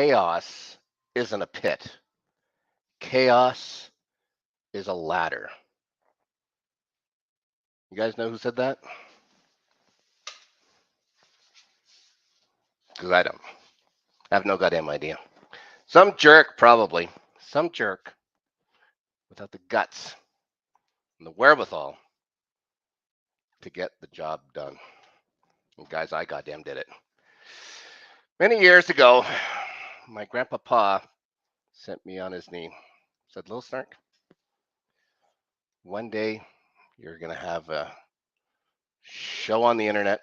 chaos isn't a pit. Chaos is a ladder. You guys know who said that? Because I don't. I have no goddamn idea. Some jerk, probably. Some jerk without the guts and the wherewithal to get the job done. And guys, I goddamn did it. Many years ago, my grandpapa sent me on his knee. Said, Little Snark, one day you're going to have a show on the internet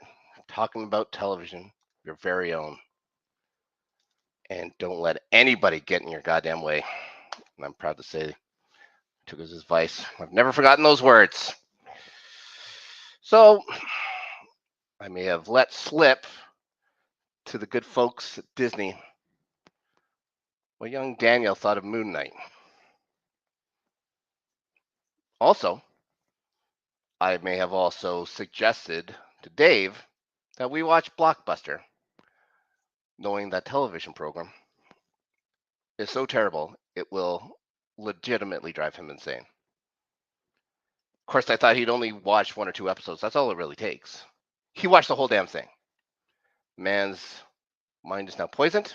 talking about television, your very own. And don't let anybody get in your goddamn way. And I'm proud to say, I took his advice. I've never forgotten those words. So I may have let slip to the good folks at Disney what young Daniel thought of Moon Knight. Also, I may have also suggested to Dave that we watch Blockbuster, knowing that television program is so terrible it will legitimately drive him insane. Of course, I thought he'd only watch 1 or 2 episodes. That's all it really takes. He watched the whole damn thing. Man's mind is now poisoned.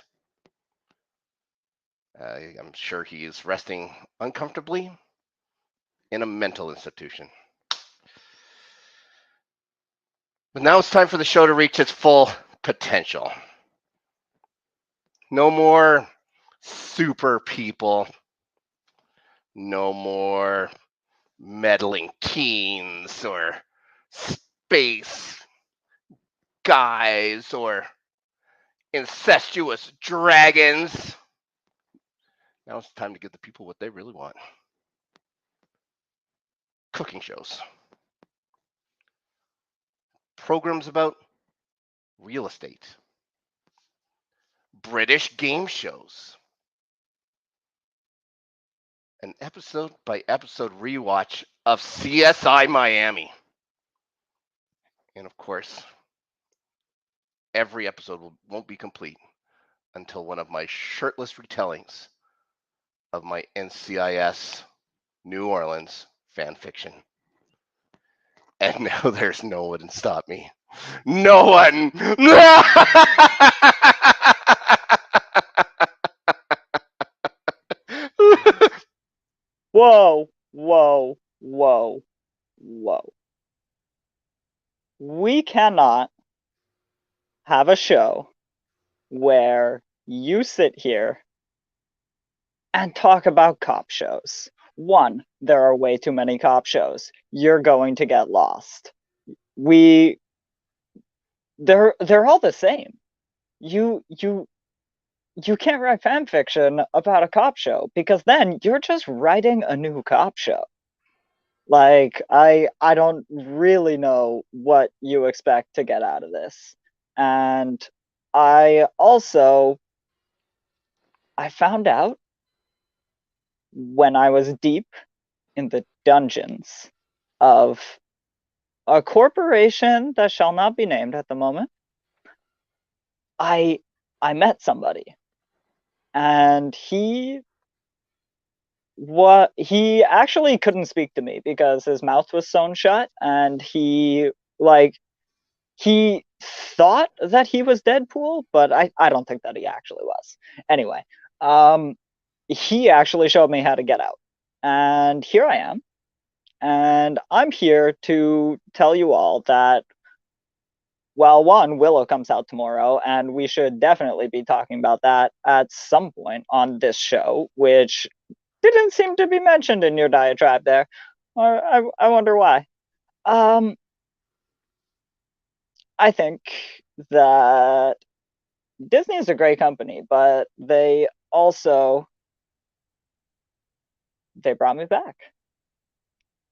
I'm sure he is resting uncomfortably in a mental institution. But now it's time for the show to reach its full potential. No more super people. No more meddling teens or space guys or incestuous dragons. Now it's time to give the people what they really want. Cooking shows. Programs about real estate. British game shows. An episode by episode rewatch of CSI Miami. And of course, every episode won't be complete until one of my shirtless retellings of my NCIS New Orleans fan fiction. And now there's no one to stop me. No one! Whoa, whoa, whoa, whoa. We cannot have a show where you sit here and talk about cop shows. One, there are way too many cop shows. You're going to get lost. They're all the same. You can't write fan fiction about a cop show because then you're just writing a new cop show. Like I don't really know what you expect to get out of this. And I also I found out when I was deep in the dungeons of a corporation that shall not be named at the moment. I met somebody and he actually couldn't speak to me because his mouth was sewn shut and he thought that he was Deadpool, but I don't think that he actually was. Anyway, he actually showed me how to get out. And here I am. And I'm here to tell you all that, well, one, Willow comes out tomorrow, and we should definitely be talking about that at some point on this show, which didn't seem to be mentioned in your diatribe there. Or I wonder why. Um, I think that Disney is a great company, but they brought me back.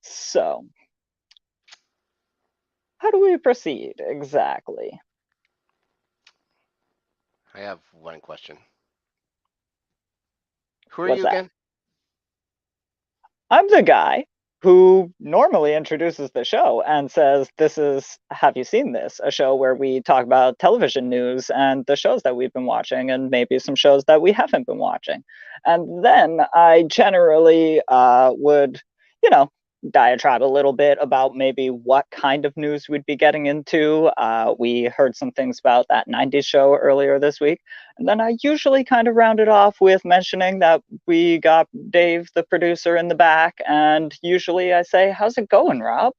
So, how do we proceed exactly? I have one question. Who are What's you that? again? I'm the guy who normally introduces the show and says, "This is Have You Seen This?" A show where we talk about television news and the shows that we've been watching and maybe some shows that we haven't been watching. And then I generally would, you know, diatribe a little bit about maybe what kind of news we'd be getting into. We heard some things about that 90s show earlier this week. And then I usually kind of round it off with mentioning that we got Dave, the producer, in the back. And usually I say, "How's it going, Rob?"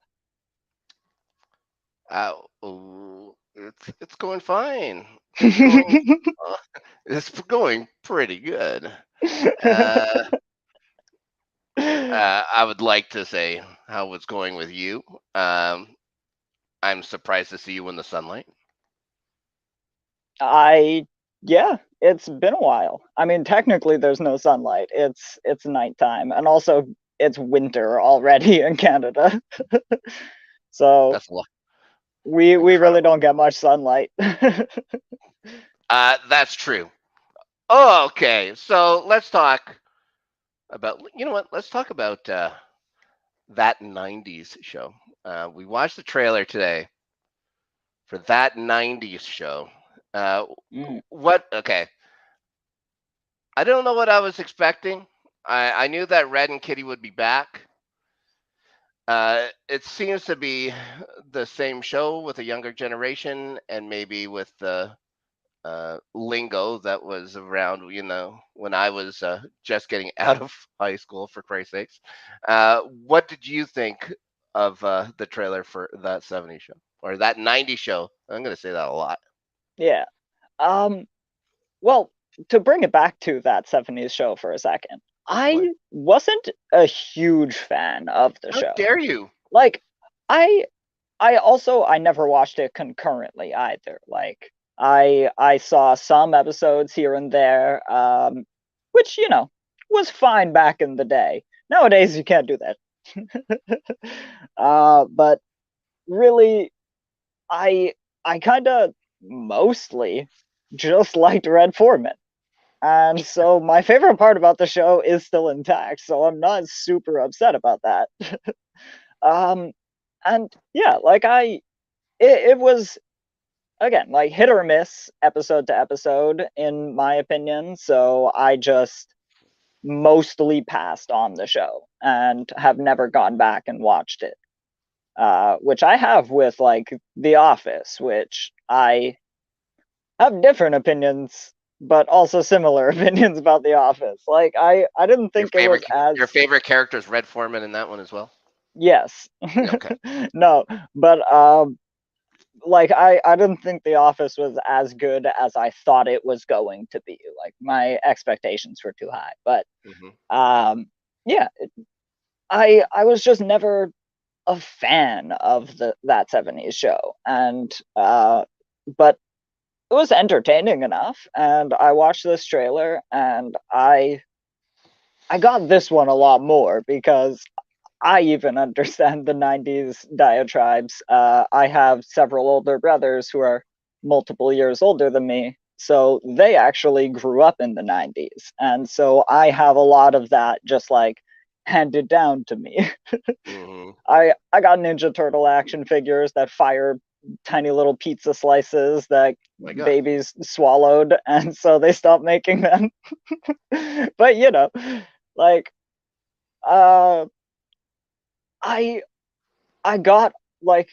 It's going fine. It's going uh, it's going pretty good. Uh, I would like to say how it's going with you. I'm surprised to see you in the sunlight. Yeah, it's been a while. I mean, technically there's no sunlight. It's nighttime, and also it's winter already in Canada. So That's a lot. we really Incredible. don't get much sunlight. That's true. Oh, okay. So let's talk about. You know what? Let's talk about that '90s show. We watched the trailer today for that '90s show. Uh, Mm. what? Okay. I don't know what I was expecting. I knew that Red and Kitty would be back. It seems to be the same show with a younger generation and maybe with the lingo that was around, when I was just getting out of high school, for Christ's sakes. What did you think of the trailer for that '70s show or that '90s show? I'm going to say that a lot. Yeah. Um, well, to bring it back to that 70s show for a second, What? I wasn't a huge fan of the How show. dare you? Like, I I never watched it concurrently either. Like, I saw some episodes here and there, which, was fine back in the day. Nowadays you can't do that. But really, I I kind of mostly just liked Red Foreman. And so my favorite part about the show is still intact, so I'm not super upset about that. Um, and yeah, like it was, again, like, hit or miss episode to episode, in my opinion. So I just mostly passed on the show and have never gone back and watched it. Which I have with, like, The Office, which I have different opinions, but also similar opinions about The Office. Like, I didn't Your think it was favorite as your favorite character is Red Foreman in that one as well. yes. Yeah, okay. No, but like, I didn't think The Office was as good as I thought it was going to be. Like, my expectations were too high. But Hmm. um yeah, I was just never a fan of that 70s show. And but it was entertaining enough, and I watched this trailer, and I got this one a lot more because I even understand the 90s diatribes. I have several older brothers who are multiple years older than me, so they actually grew up in the 90s. And so I have a lot of that just, like, handed down to me. Hmm. I got Ninja Turtle action figures that fire tiny little pizza slices that My God. babies swallowed, and so they stopped making them. But like, uh I I got, like,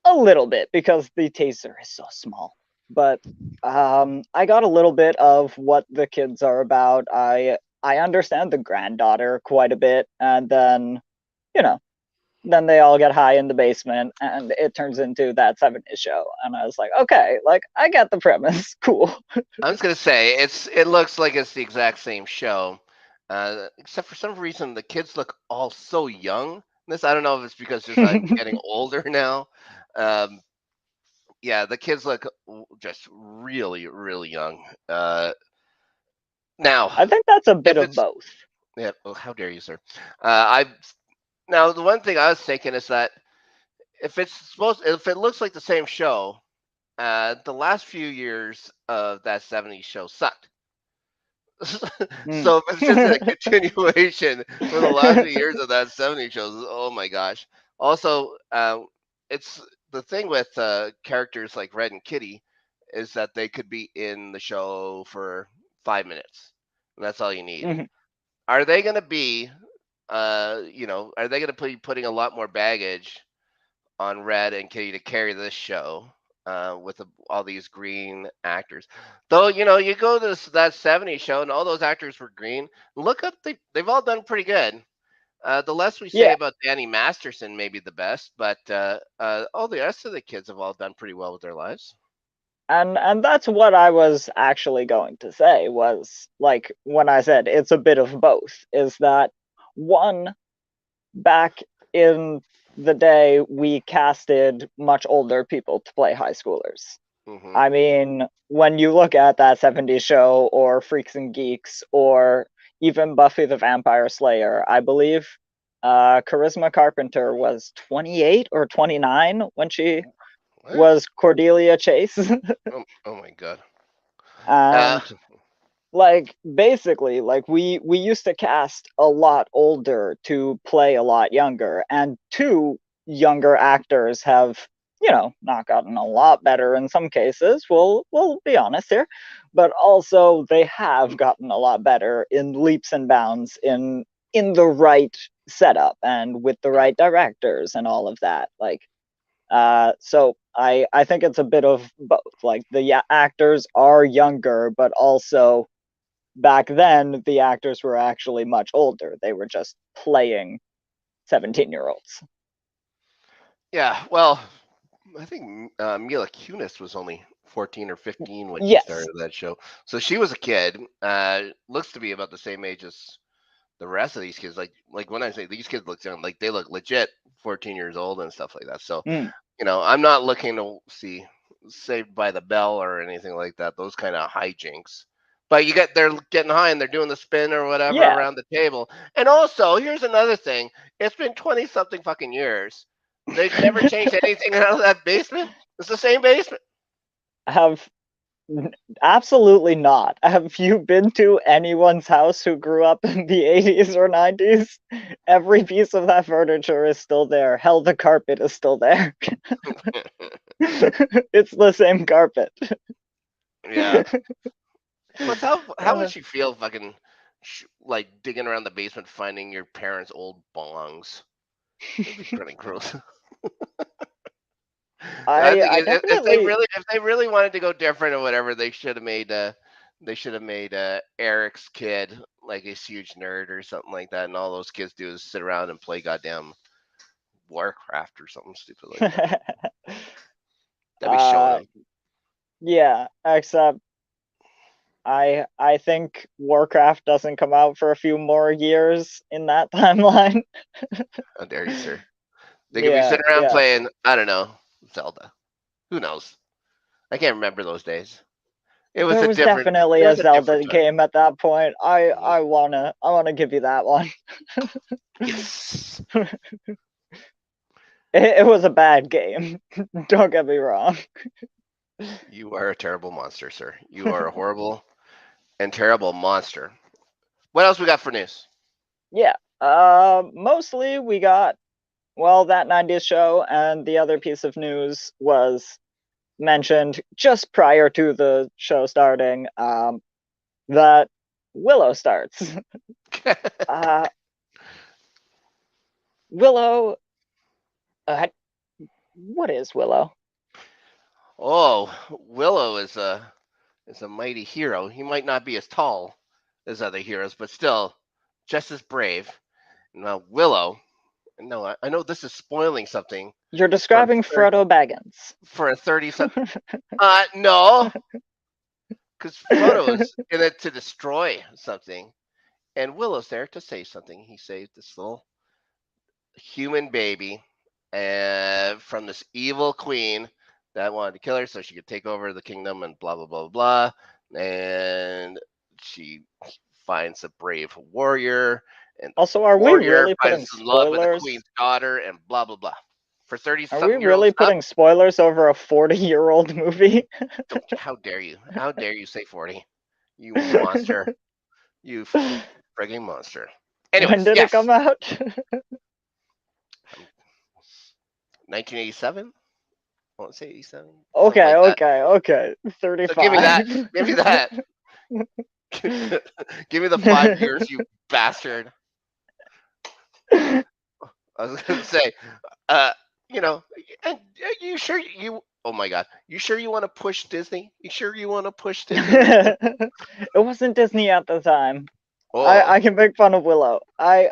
a little bit because the taser is so small. But I got a little bit of what the kids are about. I understand the granddaughter quite a bit, and you know, then they all get high in the basement and it turns into that 70s show. And I was like, okay, like, I get the premise. Cool. I was gonna say it looks like it's the exact same show, except for some reason the kids look all so young. This I don't know if it's because just I'm getting older now. Um, yeah, the kids look just really really young. Now, I think that's a bit if of it's both. yeah, oh, how dare you, sir? I now the one thing I was thinking is that if it looks like the same show, the last few years of that '70s show sucked. Mm. So if it's just a continuation for the last few years of that 70s shows, oh my gosh. Also, it's the thing with characters like Red and Kitty is that they could be in the show for 5 minutes, and that's all you need. Mhm. Are they going to be, are they going to be putting a lot more baggage on Red and Kitty to carry this show with all these green actors? Though you go to that '70s show and all those actors were green. Look up, they've all done pretty good. The less we say Yeah, about Danny Masterson, maybe the best, but all the rest of the kids have all done pretty well with their lives. and that's what I was actually going to say was like when I said it's a bit of both. Is that one back in the day we casted much older people to play high schoolers. Hmm. I mean, when you look at that 70s show or Freaks and Geeks or even Buffy the Vampire Slayer, I believe Charisma Carpenter was 28 or 29 when she What? was Cordelia Chase. Oh my god. Uh, And like basically like we used to cast a lot older to play a lot younger, and two younger actors have not gotten a lot better in some cases, we'll be honest here, but also they have gotten a lot better in leaps and bounds in the right setup and with the right directors and all of that, like so I think it's a bit of both, like the actors are younger, but also back then the actors were actually much older. They were just playing 17-year-olds. yeah. Well, I think Mila Kunis was only 14 or 15 when she Yes. started that show, so she was a kid. Looks to be about the same age as the rest of these kids. Like when I say these kids look young, like they look legit 14 years old and stuff like that. So Mm. I'm not looking to see Saved by the Bell or anything like that. Those kind of hijinks. But they're getting high and they're doing the spin or whatever Yeah. around the table. And also, here's another thing. It's been 20 something fucking years. They've never changed anything out of that basement. It's the same basement. Have absolutely not. Have you been to anyone's house who grew up in the 80s or 90s? Every piece of that furniture is still there. Hell, the carpet is still there. It's the same carpet. Yeah. Plus, how would Uh, she feel fucking like digging around the basement finding your parents' old bongs? That'd be pretty gross. I think I definitely if they really wanted to go different or whatever, they should have made Eric's kid like a huge nerd or something like that, and all those kids do is sit around and play goddamn Warcraft or something stupid like that. That'd be uh showing. yeah, except I think Warcraft doesn't come out for a few more years in that timeline. How dare you, sir? They could be Yeah, sitting around yeah. playing, I don't know, Zelda. Who knows? I can't remember those days. It was There a was different. definitely It a was a different Zelda time. game at that point. I Mhm. I wanna give you that one. Yes, It was a bad game. Don't get me wrong. you are a terrible monster, sir. You are a horrible and terrible monster. What else we got for news? Yeah. Mostly we got, well, that 90s show, and the other piece of news was mentioned just prior to the show starting, that Willow starts. uh, Willow, uh, what is Willow? Oh, Willow is a mighty hero. He might not be as tall as other heroes, but still just as brave. Now Willow. No, I know this is spoiling something You're for a describing third Frodo Baggins. for a 30 some. No, because Frodo is in it to destroy something, and Willow's there to save something. He saved this little human baby from this evil queen that wanted to kill her so she could take over the kingdom and blah blah blah blah. And she finds a brave warrior, and the Also, are we warrior really finds putting in love with the spoilers? queen's daughter, and blah blah blah. For 30 Are we something year old really stuff. putting spoilers over a 40-year-old movie? How dare you? How dare you say 40? You monster. You When frigging monster. Anyways, did it yes, come out? 1987. I want to say 87, something Okay, like that. okay, okay. So give me that. 35. Give me that. Give me the 5 years, you bastard. I was gonna say, uh, you know, and you sure you? Oh my God, you sure you want to push Disney? You sure you want to push Disney right now? It wasn't Disney at the time. Oh, I can make fun of Willow. I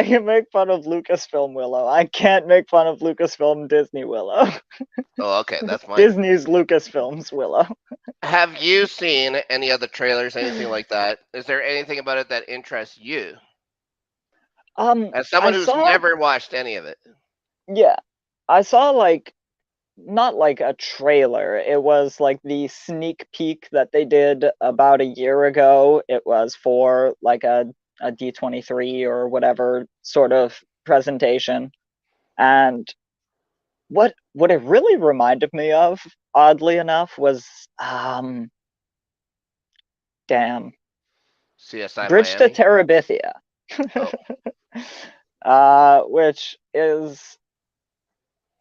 can make fun of Lucasfilm Willow. I can't make fun of Lucasfilm Disney Willow. oh, okay, that's fine. Disney's Lucasfilm's Willow. Have you seen any other trailers, anything like that? Is there anything about it that interests you? As I someone who's saw, never watched any of it. yeah, I saw like not like a trailer. It was like the sneak peek that they did about a year ago. It was for like a D23 or whatever sort of presentation. And what it really reminded me of, oddly enough, was damn, CSI Bridge to Miami. Terabithia. Oh, Which is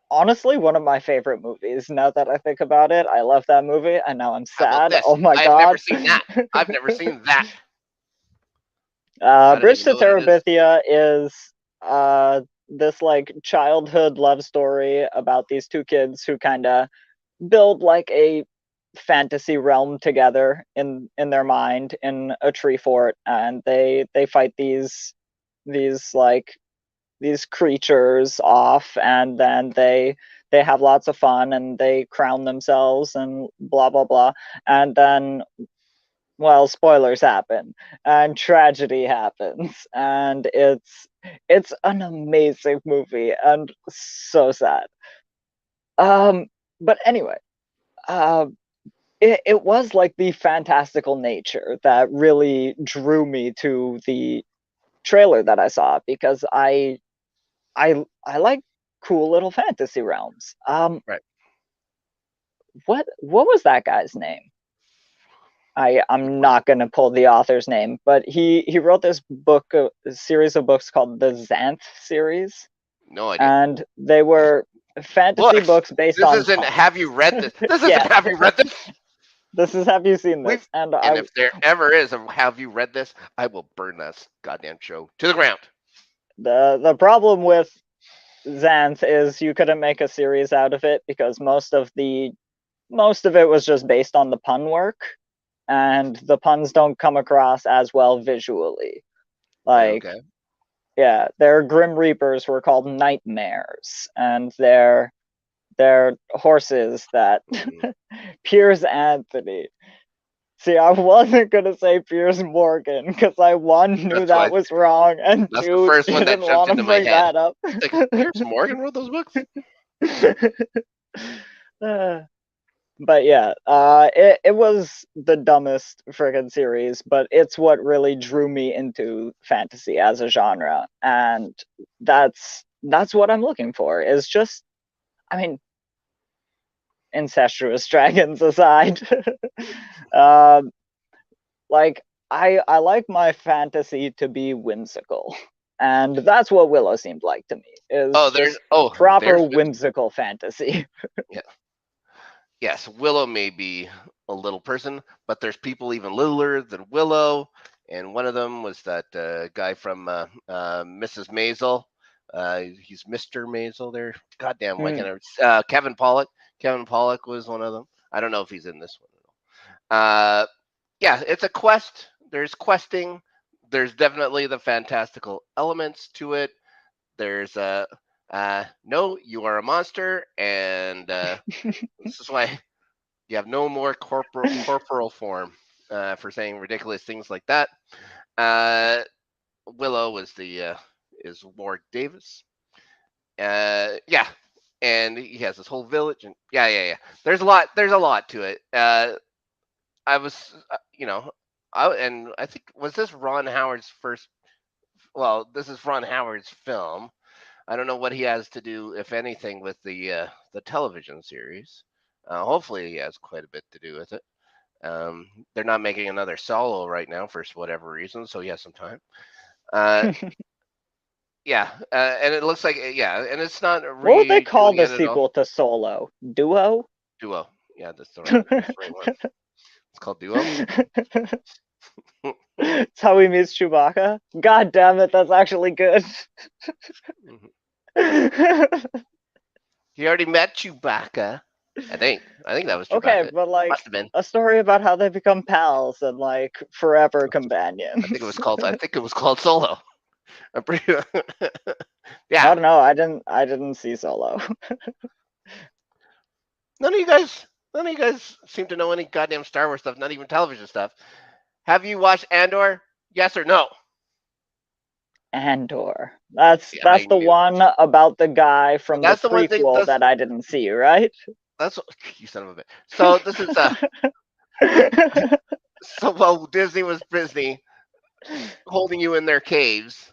honestly one of my favorite movies. Now that I think about it, I love that movie, and now I'm how about sad. this? Oh my I have never god. seen that. I've never seen that. I don't Bridge even to know what it is. Terabithia is this like childhood love story about these two kids who kind of build like a fantasy realm together in their mind in a tree fort, and they fight these like these creatures off, and then they have lots of fun and they crown themselves and blah blah blah, and then well, spoilers happen and tragedy happens, and it's an amazing movie and so sad. um but anyway, uh it was like the fantastical nature that really drew me to the trailer that I saw, because I like cool little fantasy realms. Right. What was that guy's name? I'm Was it? not going to pull the author's name, but he wrote this book, a series of books called the Xanth series, No idea. and they were fantasy Books. books based This on isn't. Have puns. you read this? This isn't. Yeah, Have you read this? this is Have You Seen We've. This? And And if there ever is a have you read this, I will burn that goddamn show to the ground. the problem with Xanth is you couldn't make a series out of it because most of it was just based on the pun work, and the puns don't come across as well visually. Like, Okay. yeah, their Grim Reapers were called nightmares, and their horses that Mm. Piers Anthony. See, I wasn't gonna say Piers Morgan because I one knew That's why. that was wrong, and That's the two first one that didn't jumped want to into my bring head. that up. It's like Piers Morgan wrote those books. Uh, but yeah, it was the dumbest friggin' series, but it's what really drew me into fantasy as a genre, and that's what I'm looking for. Is just, I mean, incestuous dragons aside, um, like I like my fantasy to be whimsical, and that's what Willow seemed like to me. Is Oh, just proper there's whimsical fantasy. yeah. Yes, Willow may be a little person, but there's people even littler than Willow, and one of them was that guy from Mrs. Maisel. He's Mr. Maisel there. Goddamn, why Hmm. can't Kevin Pollock. Kevin Pollock was one of them. I don't know if he's in this one at all. Yeah, it's a quest. There's questing. There's definitely the fantastical elements to it. There's no, you are a monster, and this is why you have no more corporal form for saying ridiculous things like that. Uh, Willow is Warwick Davis. Yeah, and he has this whole village, and yeah. There's a lot. There's a lot to it. I was, and I think was this Ron Howard's first. Well, this is Ron Howard's film. I don't know what he has to do, if anything, with the television series. Hopefully, he has quite a bit to do with it. They're not making another Solo right now for whatever reason, so he has some time. Uh, yeah, and it looks like and it's not What would they call redoing the it at all. sequel to Solo? Duo? Duo. Yeah, that's the right one. It's called Duo. It's how he meets Chewbacca. God damn it, that's actually good. He already met Chewbacca. I think that was Okay, Chewbacca. but like Must have been. a story about how they become pals and like forever companions. I think it was called. I think it was called Solo. I'm pretty. I Yeah. don't know. I didn't see Solo. None of you guys seem to know any goddamn Star Wars stuff. Not even television stuff. Have you watched Andor? Yes or no? Andor. That's Yeah, I that's the knew. one about the guy from the That's the one thing. prequel that I didn't see, right? That's you son of a bitch. So this is so while Disney was busy holding you in their caves,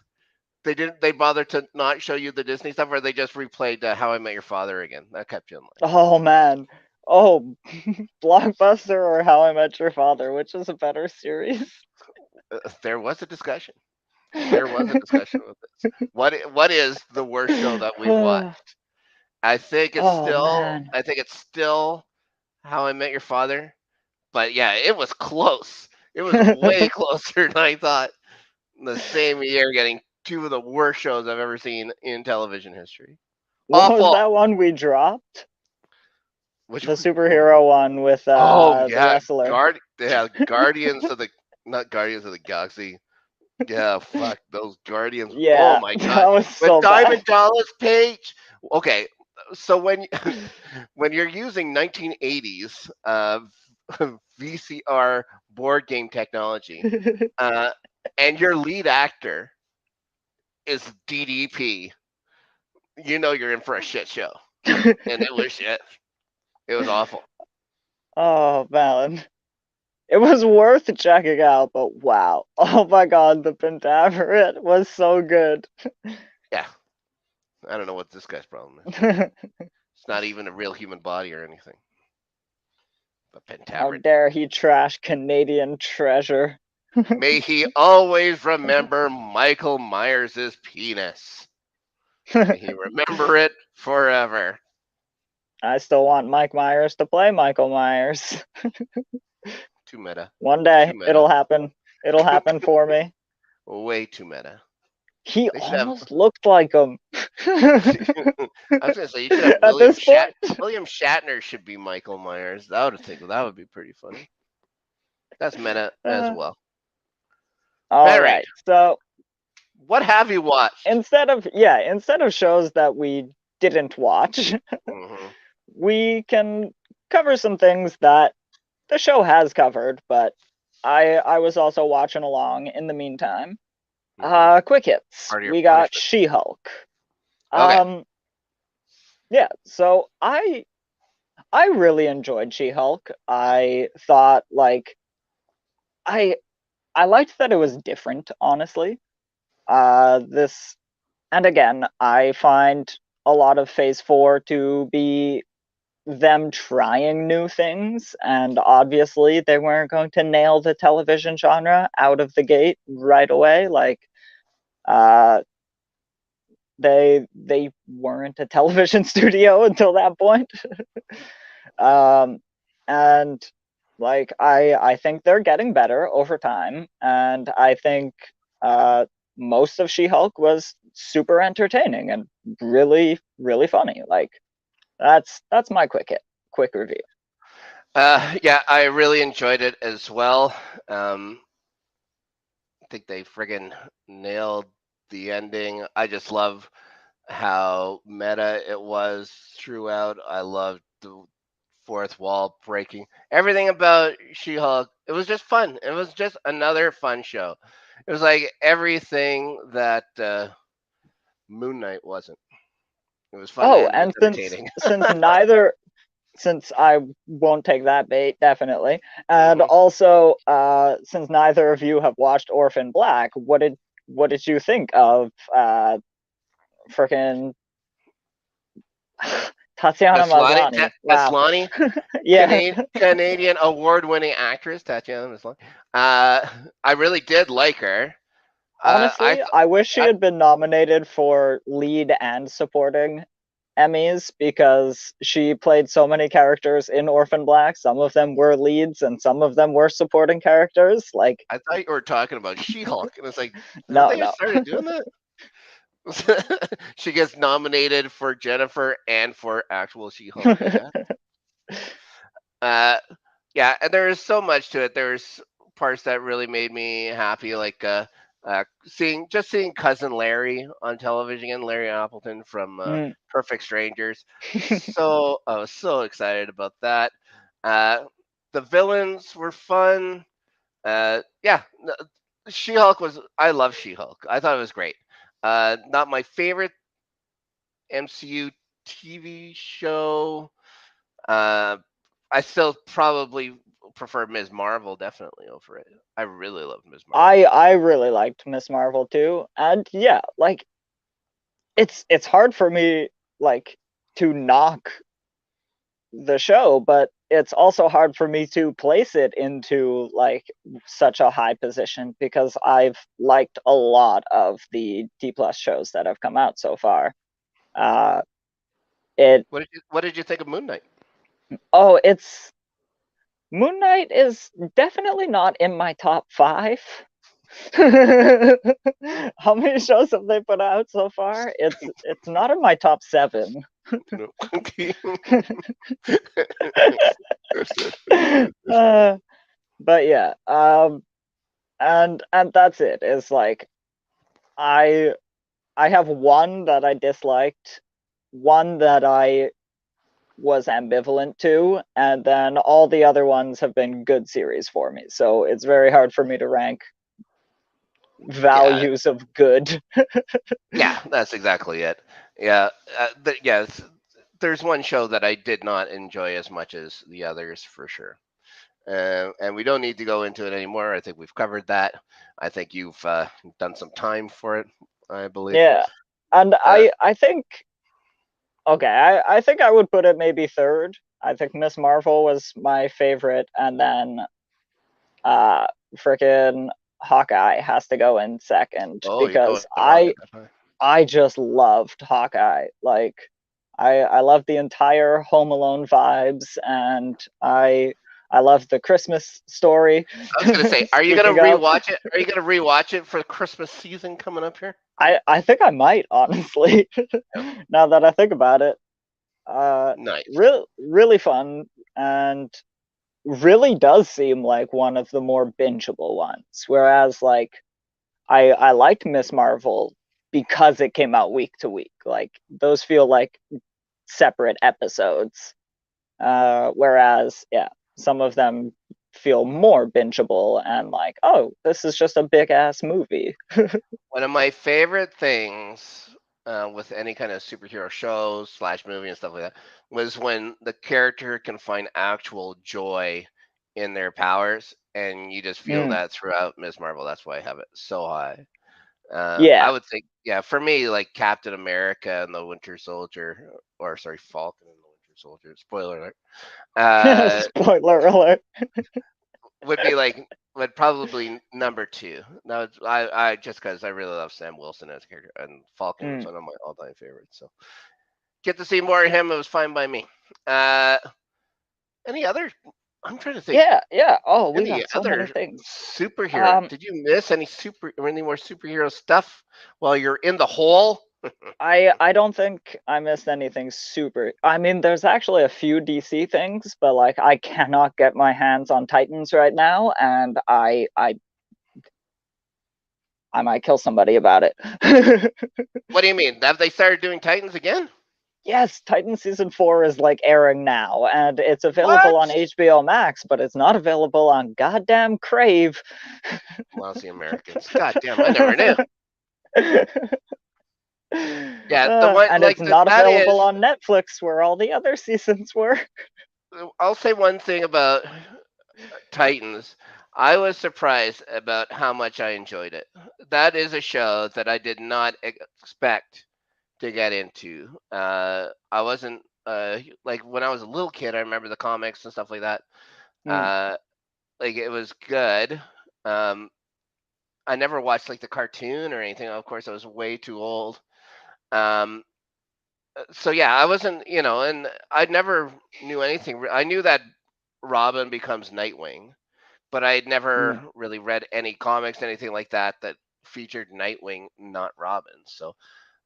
they bother to not show you the Disney stuff, or they just replayed How I Met Your Father again. That kept you in line. Oh man. Oh, Blockbuster or How I Met Your Father, which is a better series? There was a discussion. There was a discussion with this. What is the worst show that we've watched? I think it's Oh still man. I think it's still How I Met Your Father. But yeah, it was close. It was way closer than I thought. The same year, getting two of the worst shows I've ever seen in television history. What was Awful. that one we dropped? Which The one? superhero one with Oh the yeah, wrestler. Guardians of the Galaxy. Yeah, fuck those Guardians. Oh Yeah, my that god. was With so bad. Diamond Dallas Page. Okay, so when you're using 1980s VCR board game technology, uh, and your lead actor is DDP, you know you're in for a shit show. And it was shit. It was awful. Oh man. It was worth checking out, but wow. Oh my god, the Pentaverate was so good. Yeah, I don't know what this guy's problem is. It's not even a real human body or anything. But How Pentaveret. dare he trash Canadian treasure. May he always remember Michael Myers' penis. May he remember it forever. I still want Mike Myers to play Michael Myers. Too meta. One Too day, meta. it'll happen. It'll happen for me. Way too meta. He They should have. almost looked like him. I was gonna say you should have At this point. William Shatner should be Michael Myers. That would be pretty funny. That's meta as well. All Barry, right. So what have you watched? instead of shows that we didn't watch, Hmm. we can cover some things that the show has covered, but I was also watching along in the meantime. Hmm. Quick hits. Part of your We got punishment. She-Hulk. Okay. Yeah, so I really enjoyed She-Hulk. I thought like I liked that it was different, honestly. This and again, I find a lot of Phase 4 to be them trying new things, and obviously they weren't going to nail the television genre out of the gate right away. Like, uh, they weren't a television studio until that point. um, and like I think they're getting better over time, and I think uh, most of She-Hulk was super entertaining and really funny. Like that's my quick review. Yeah, I really enjoyed it as well. I think they friggin' nailed the ending. I just love how meta it was throughout. I loved the fourth wall breaking. Everything about She-Hulk. It was just fun. It was just another fun show. It was like everything that Moon Knight wasn't. It was fun Oh, and and entertaining. since I won't take that bait, definitely. And Hmm. also, since neither of you have watched Orphan Black, what did you think of freaking Tatiana Maslany. Wow. Maslany, Yeah. Canadian award-winning actress Tatiana Maslany. I really did like her. Honestly, I wish she had been nominated for lead and supporting Emmys because she played so many characters in Orphan Black. Some of them were leads and some of them were supporting characters. Like, I thought you were talking about She-Hulk, and it's like, have no, they no. started doing that? She gets nominated for Jennifer and for actual She-Hulk. Yeah, and there is so much to it. There's parts that really made me happy, like seeing cousin Larry on television again, Larry Appleton from Perfect Strangers. So I was so excited about that. The villains were fun. Yeah, She-Hulk was. I love She-Hulk. I thought it was great. Not my favorite MCU TV show. I still probably prefer Ms. Marvel definitely over it. I really love Ms. Marvel. I really liked Miss Marvel too. And yeah, like it's hard for me like to knock the show, but it's also hard for me to place it into like such a high position because I've liked a lot of the D plus shows that have come out so far. It What did you think of Moon Knight? oh, it's Moon Knight is definitely not in my top 5. How many shows have they put out so far? It's not in my top 7. No. But yeah, and that's it. It's like I have one that I disliked, one that I was ambivalent to, and then all the other ones have been good series for me. So it's very hard for me to rank values of good. Yeah, that's exactly it. Yeah, yes. There's one show that I did not enjoy as much as the others for sure. And we don't need to go into it anymore. I think we've covered that. I think you've done some time for it, I believe. Yeah, and I think okay, I think I would put it maybe third. I think Miss Marvel was my favorite, and then freaking Hawkeye has to go in second because I just loved Hawkeye. Like I love the entire Home Alone vibes, and I love the Christmas story. I was gonna say, are you gonna rewatch it? Are you gonna rewatch it for the Christmas season coming up here? I think I might, honestly. Now that I think about it. Nice. Really fun, and really does seem like one of the more bingeable ones. Whereas like I liked Miss Marvel because it came out week to week. Like those feel like separate episodes. Whereas yeah, some of them feel more bingeable and like, oh, this is just a big ass movie. One of my favorite things with any kind of superhero shows / movie and stuff like that was when the character can find actual joy in their powers, and you just feel that throughout Ms. Marvel. That's why I have it so high. Yeah, I would think, yeah, for me, like Captain America and the Winter Soldier, or sorry, Falcon and the Winter Soldier. Spoiler alert. Spoiler alert. Would probably number 2. No, I just because I really love Sam Wilson as a character, and Falcon was one of my all-time favorites. So get to see more of him. It was fine by me. Any other? I'm trying to think. Yeah. Oh, we got so many things. Superhero? Did you miss any more superhero stuff while you're in the hole? I don't think I missed anything super. I mean, there's actually a few DC things, but like I cannot get my hands on Titans right now, and I might kill somebody about it. What do you mean? Have they started doing Titans again? Yes, Titan season 4 is like airing now, and it's available on HBO Max, but it's not available on goddamn Crave. Lousy Americans. Goddamn, I never knew. Yeah, and it's not available on Netflix where all the other seasons were. I'll say one thing about Titans. I was surprised about how much I enjoyed it. That is a show that I did not expect to get into. I wasn't like when I was a little kid, I remember the comics and stuff like that. Mm. Like it was good. Um, I never watched like the cartoon or anything. Of course, I was way too old. Um, so yeah, I wasn't, and I never knew anything. I knew that Robin becomes Nightwing, but I had Mm. never really read any comics, anything like that that featured Nightwing, not Robin. So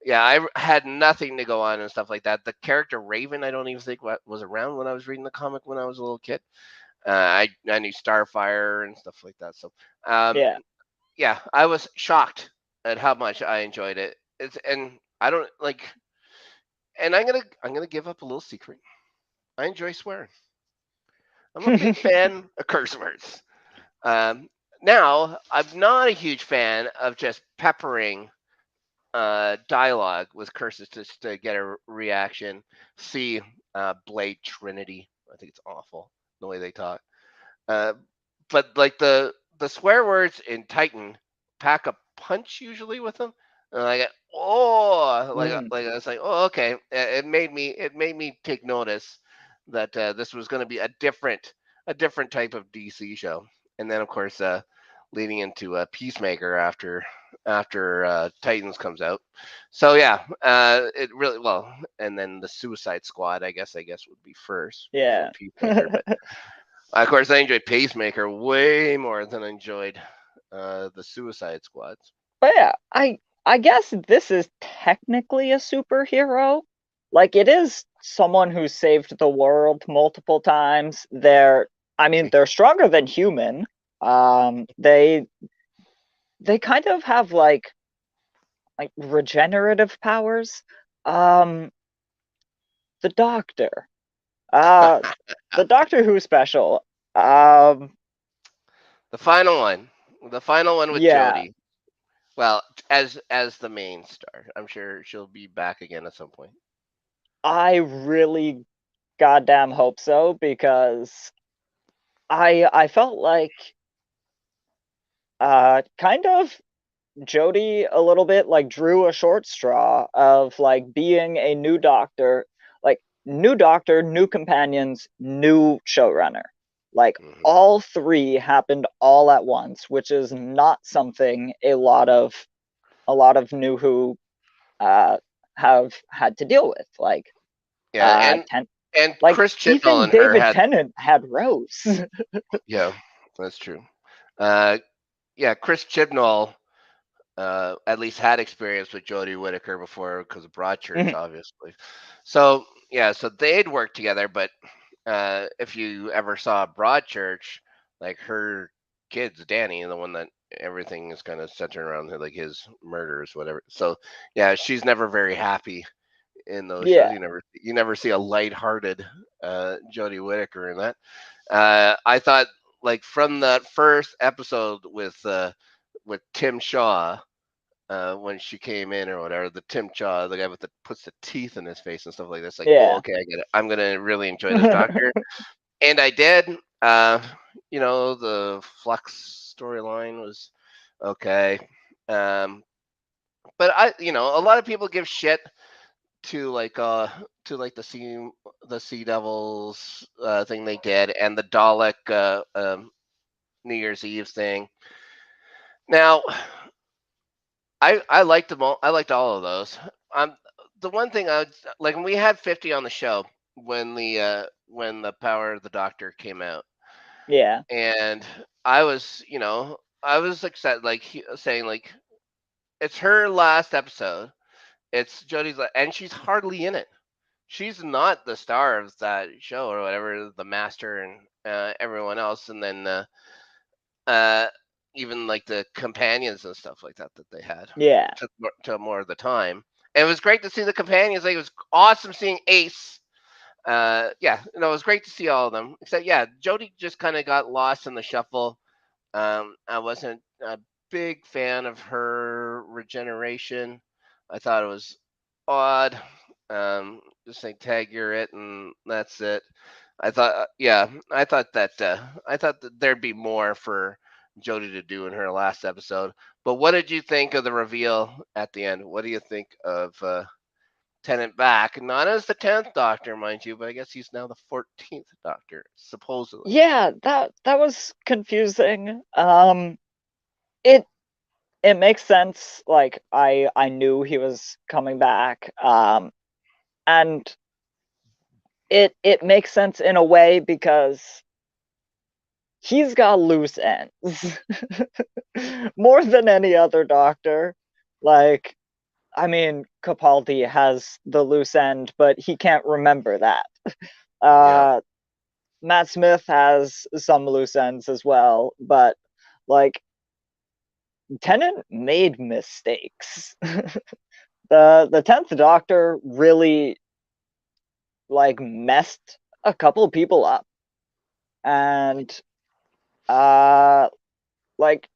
yeah, had nothing to go on and stuff like that. The character Raven, I don't even think was around when I was reading the comic when I was a little kid. I knew Starfire and stuff like that. So um, Yeah. yeah, I was shocked at how much I enjoyed it. And I don't like, and I'm gonna give up a little secret. I enjoy swearing. I'm a big fan of curse words. Um, Now, I'm not a huge fan of just peppering dialogue with curses just to get a reaction. See Blade Trinity. I think it's awful the way they talk. Uh, but like the swear words in Titan pack a punch usually with them. And I get Mm. like I was like, oh, okay. It made me take notice that this was going to be a different type of DC show. And then of course leading into Peacemaker after Titans comes out. So yeah, it really well, and then the Suicide Squad I guess would be first before Yeah. Peacemaker, but of course, I enjoyed Pacemaker way more than I enjoyed the Suicide Squads. But yeah, I guess this is technically a superhero. Like it is someone who saved the world multiple times. I mean, they're stronger than human. They kind of have like regenerative powers. Um, the Doctor. Uh, the Doctor Who special. Um, The final one with yeah, Jodie. Well, as the main star, I'm sure she'll be back again at some point. I really goddamn hope so because I felt like kind of Jodie a little bit like drew a short straw of like being a new doctor, like new doctor, new companions, new showrunner. Like Hmm. all three happened all at once, which is not something a lot of New Who uh have had to deal with. Yeah, and Ten, and like Chris Chibnall even and her David had. Tennant had Rose. Yeah, that's true. Uh, yeah, Chris Chibnall at least had experience with Jodie Whittaker before because of Broadchurch, obviously. So yeah, so they'd worked together, but if you ever saw Broadchurch, like her kids, Danny, the one that everything is kind of centered around, like his murders, whatever. So yeah, she's never very happy in those shows. Yeah, You never see a lighthearted Jodie Whittaker in that. I thought like from that first episode with Tim Shaw when she came in or whatever, the Tim Shaw, the guy with the puts the teeth in his face and stuff like this. Like, oh, yeah, okay, I get it. I'm gonna really enjoy this Doctor, and I did. Uh, the Flux storyline was okay, but a lot of people give shit to like the Sea Devils thing they did, and the Dalek New Year's Eve thing. Now, I liked them all. I liked all of those. Um, the one thing I would like when we had 50 on the show when the Power of the Doctor came out, yeah, and I was excited, like saying like it's her last episode. It's Jodie's, and she's hardly in it. She's not the star of that show or whatever. The Master and everyone else, and then uh, even like the companions and stuff like that they had yeah, took more of the time. And it was great to see the companions. Like it was awesome seeing Ace. Yeah, it was great to see all of them. Except yeah, Jodie just kind of got lost in the shuffle. I wasn't a big fan of her regeneration. I thought it was odd. Just like tag you're it and that's it. Yeah, I thought that there'd be more for Jodie to do in her last episode. But what did you think of the reveal at the end? What do you think of Tennant back, not as the 10th Doctor, mind you, but I guess he's now the 14th Doctor, supposedly. Yeah, that was confusing. It it makes sense. Like I knew he was coming back. And it makes sense in a way because he's got loose ends more than any other Doctor. Like, I mean, Capaldi has the loose end, but he can't remember that. Yeah. Uh, Matt Smith has some loose ends as well, but like Tennant made mistakes. The 10th Doctor really like messed a couple of people up. And uh like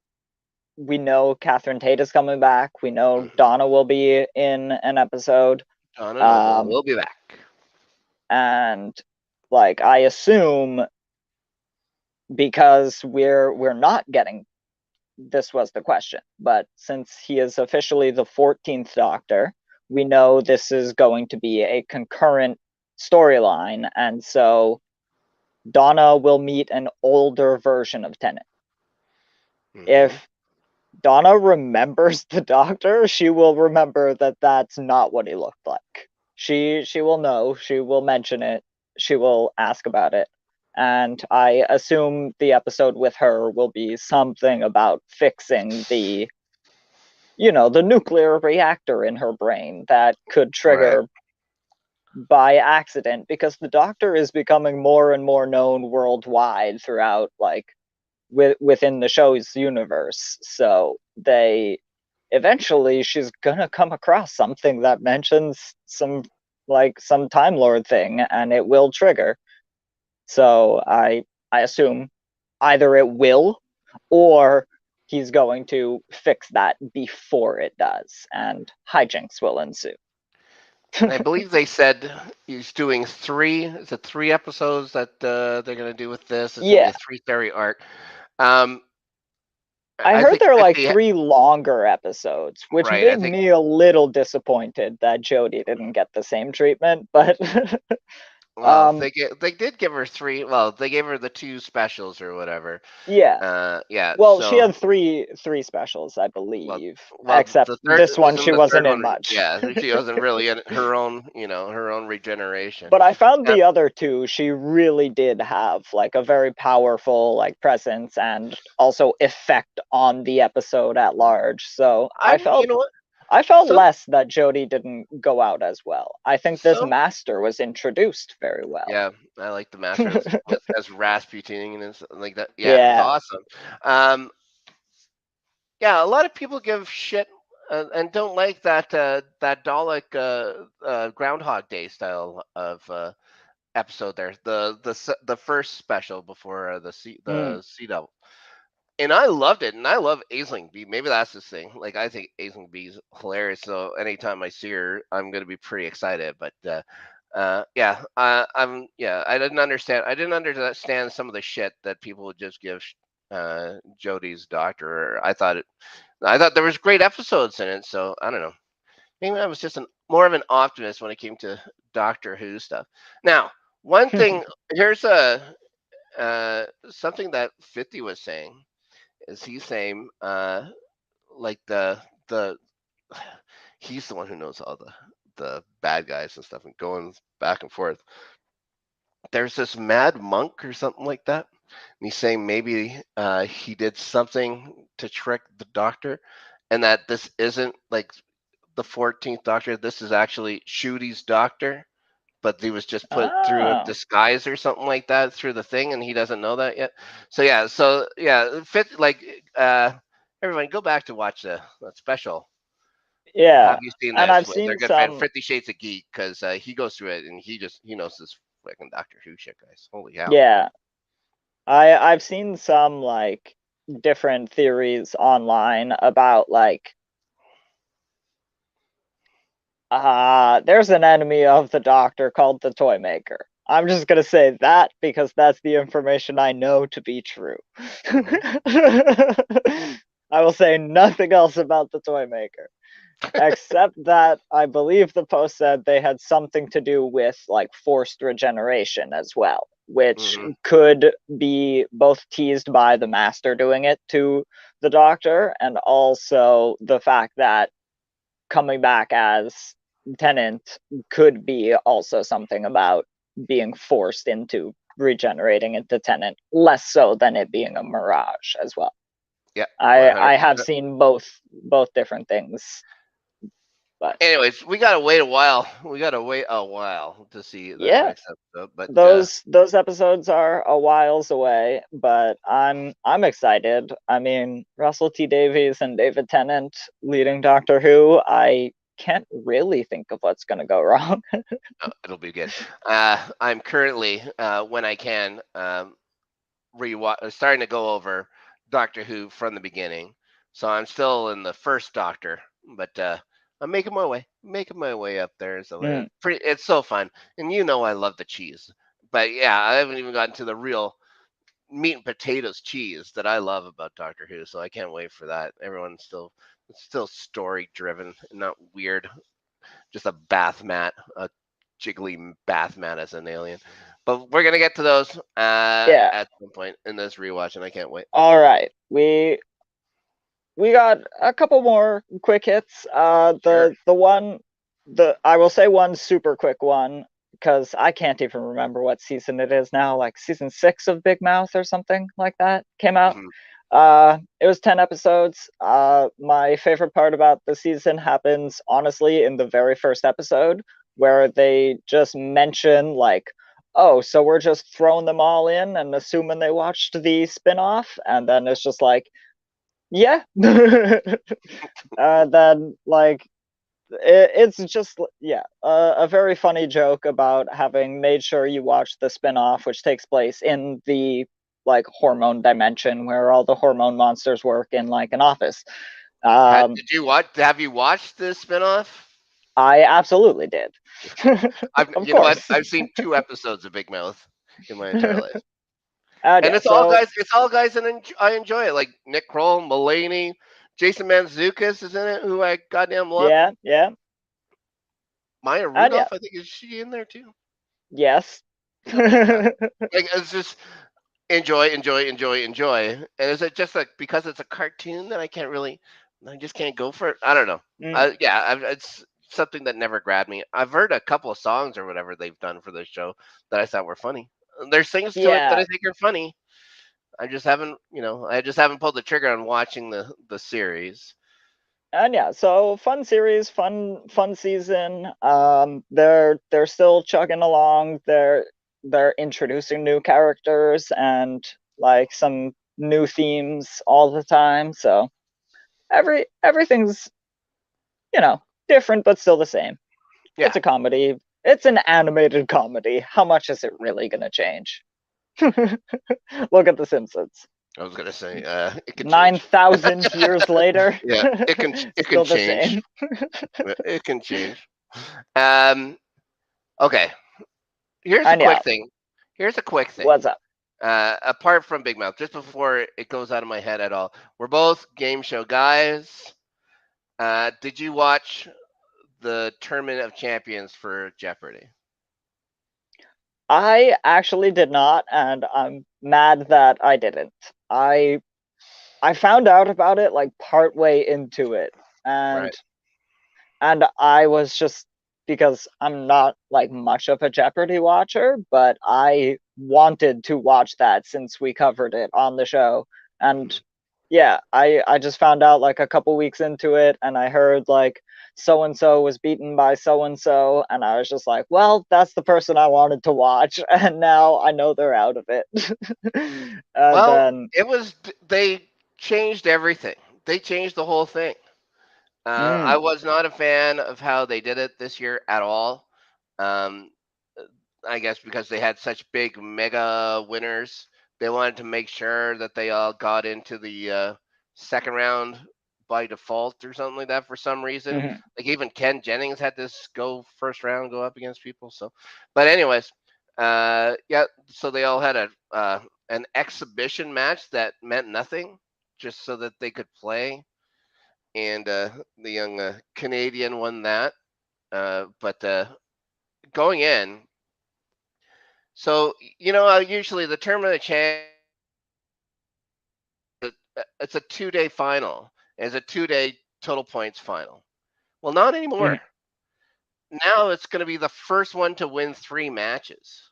we know Catherine Tate is coming back. We know Donna will be in an episode. Donna Noble Um will be back. and like I assume because we're not getting, this was the question, but since he is officially the 14th Doctor, we know this is going to be a concurrent storyline, and so Donna will meet an older version of Tennant. Mm-hmm. If Donna remembers the Doctor, she will remember that that's not what he looked like. She will know, she will mention it, she will ask about it. And I assume the episode with her will be something about fixing the, the nuclear reactor in her brain that could trigger Right. by accident, because the Doctor is becoming more and more known worldwide throughout, like, within the show's universe. So they eventually she's gonna come across something that mentions some Time Lord thing, and it will trigger. So I assume either it will, or he's going to fix that before it does, and hijinks will ensue. And I believe they said he's doing three. Is it three episodes that they're going to do with this? It's going to be Yeah, a three-story arc. Um, I I heard think there are like 50. 3 longer episodes, which Right. I made think. me a little disappointed that Jodie didn't get the same treatment. But Well, um, they did give her three. Well, they gave her the two specials or whatever. yeah. Yeah. Well, she So, had three specials, I well, believe. well, Except the third this one, wasn't she the third wasn't in one. much. Yeah, she wasn't really in her own, her own regeneration. But I found Uh, the other two, she really did have like a very powerful like presence and also effect on the episode at large. So you know what? I felt Some less that Jodie didn't go out as well. I think this some master was introduced very well. Yeah, I like the Masters as Rasputin and stuff like that. Yeah, it's Yeah. awesome. Um, yeah, a lot of people give shit and don't like that Dalek Groundhog Day style of episode there. The first special before Mm. the Sea Devil. And I loved it, and I love Aisling B. Maybe that's the thing. Like I think Aisling B is hilarious. So anytime I see her, I'm gonna be pretty excited. But yeah, I didn't understand. I didn't understand some of the shit that people would just give Jodie's Doctor. I thought there was great episodes in it. So I don't know. Maybe I was just more of an optimist when it came to Doctor Who stuff. Now, one thing here's a something that 50 was saying is he's saying like the he's the one who knows all the bad guys and stuff and going back and forth. There's this mad monk or something like that. And he's saying maybe he did something to trick the Doctor, and that this isn't like the 14th Doctor. This is actually Shooty's Doctor, but he was just put through a Oh. disguise or something like that through the thing, and he doesn't know that yet. So yeah, fit like everyone go back to watch that special. Yeah. Have you seen And this I've with their seen good friend some, 50 Shades of Geek? Because he goes through it and he knows this fucking Doctor Who shit, guys. Holy hell! yeah. I've seen some like different theories online about like there's an enemy of the Doctor called the Toy Maker. I'm just gonna say that because that's the information I know to be true. Hmm. I will say nothing else about the Toy Maker. Except that I believe the post said they had something to do with like forced regeneration as well, which Hmm. could be both teased by the master doing it to the doctor, and also the fact that coming back as Tennant could be also something about being forced into regenerating into Tennant, less so than it being a mirage as well. Yeah, I 100. have seen both different things, but Anyways, we gotta wait a while. We gotta wait a while to see that yeah, next episode. But those episodes are a whiles away, but I'm excited. I mean, Russell T Davies and David Tennant leading Doctor Who. I can't really think of what's going to go wrong. it'll be good. I'm currently, when I can, starting to go over Doctor Who from the beginning. So I'm still in the first Doctor, but I'm making my way up there. So Mm, it's so fun, and I love the cheese. But yeah, I haven't even gotten to the real meat and potatoes cheese that I love about Doctor Who. So I can't wait for that. Everyone's still it's still story driven, not weird. Just a bath mat, a jiggly bath mat as an alien. But we're gonna get to those yeah. at some point in this rewatch, and I can't wait. All right. We got a couple more quick hits. Sure. The one, the I will say one super quick one because I can't even remember what season it is now. Like season 6 of Big Mouth or something like that came out. Hmm. It was 10 episodes. My favorite part about the season happens honestly in the very first episode where they just mention like, oh, so we're just throwing them all in and assuming they watched the spin-off, and then it's just like, yeah. Then like it's just yeah, a very funny joke about having made sure you watch the spin-off, which takes place in the like hormone dimension where all the hormone monsters work in like an office. um Did you watch? Have you watched the spinoff? I absolutely did. Of You know what? course. I've seen 2 episodes of Big Mouth in my entire life, And and yeah, it's all so guys. It's all guys, and I enjoy it. Like Nick Kroll, Mulaney, Jason Mantzoukas is in it, who I goddamn love. yeah, yeah, Maya and yeah, Rudolph, I think, is she in there too? yes. Oh my god! Like it's just enjoy, enjoy, enjoy, enjoy. And is it just like because it's a cartoon that I just can't go for it? I don't know. Mm, It's something that never grabbed me. I've heard a couple of songs or whatever they've done for this show that I thought were funny. There's things to it that yeah. I think are funny. I just haven't pulled the trigger on watching the series. And yeah, so fun series, fun season. They're still chugging along. They're introducing new characters and like some new themes all the time. So everything's different but still the same. Yeah, It's a comedy. It's an animated comedy. How much is it really gonna change? Look at The Simpsons. I was gonna say it could Nine change. thousand years later, Yeah, it can still the change. same. It can change. Um. Okay. Here's a And yeah, quick thing. Here's a quick thing. what's up? Apart from Big Mouth, just before it goes out of my head at all, we're both game show guys. Did you watch the Tournament of Champions for Jeopardy? I actually did not, and I'm mad that I didn't. I I found out about it like partway into it, and Right. I was just because I'm not like much of a Jeopardy watcher, but I wanted to watch that since we covered it on the show. And Mhm. yeah, I just found out like a couple weeks into it, and I heard like so and so was beaten by so and so, and I was just like, well, that's the person I wanted to watch, and now I know they're out of it. And Well, then they changed everything. They changed the whole thing. I mm, was not a fan of how they did it this year at all. Um, I guess because they had such big mega winners, they wanted to make sure that they all got into the second round by default or something like that for some reason. mhm. Like even Ken Jennings had to go first round, go up against people. So, but anyways, yeah. So they all had an exhibition match that meant nothing, just so that they could play. and the young Canadian won that. But going in, so usually the tournament of champions, it's a 2-day final. It's a 2-day total points final. Well, not Mhm. anymore. Now it's going to be the first one to win 3 matches,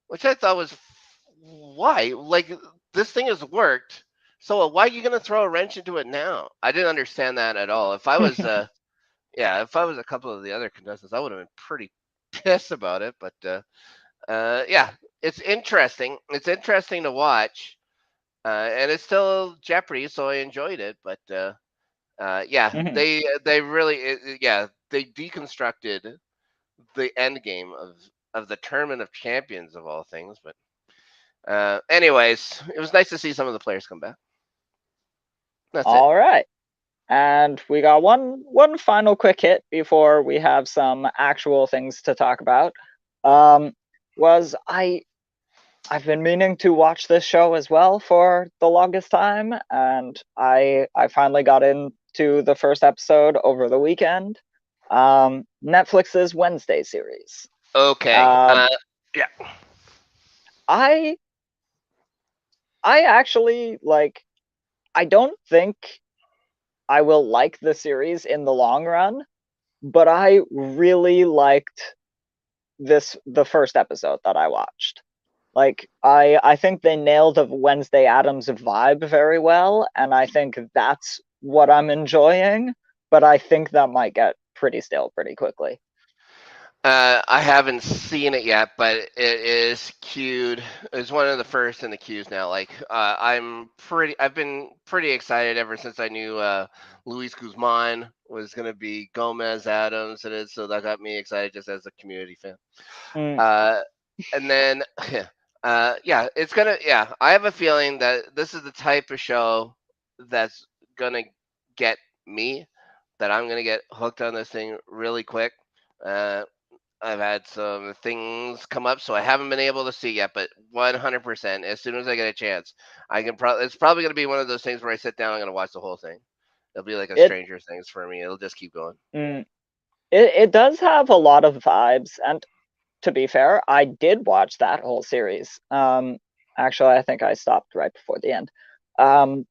which I thought was why? Like this thing has worked. So why are you going to throw a wrench into it now? I didn't understand that at all. If I was yeah, if I was a couple of the other contestants, I would have been pretty pissed about it. But yeah, it's interesting. It's interesting to watch, and it's still Jeopardy, so I enjoyed it. But yeah, Mhm. they really yeah, they deconstructed the end game of the Tournament of Champions of all things. But anyways, it was nice to see some of the players come back. That's it. All right. And we got one final quick hit before we have some actual things to talk about. Um, was I've been meaning to watch this show as well for the longest time, and I finally got into the first episode over the weekend. Netflix's Wednesday series. Okay. Um, Yeah. I I actually like. I don't think I will like the series in the long run, but I really liked the first episode that I watched. Like I think they nailed the Wednesday Addams vibe very well, and I think that's what I'm enjoying, but I think that might get pretty stale pretty quickly. I haven't seen it yet, but it is queued. It's one of the first in the queues now. Like, I've been pretty excited ever since I knew Luis Guzman was going to be Gomez Adams in it. So that got me excited just as a community fan. Mm, Uh, and then, yeah, yeah, I have a feeling that this is the type of show that's going to get me, that I'm going to get hooked on this thing really quick. Uh, I've had some things come up, so I haven't been able to see yet. But 100%, as soon as I get a chance, I can probably. It's probably going to be one of those things where I sit down, I'm going to watch the whole thing. It'll be like a it Stranger Things for me. It'll just keep going. mm, it does have a lot of vibes, and to be fair, I did watch that whole series. Actually, I think I stopped right before the end.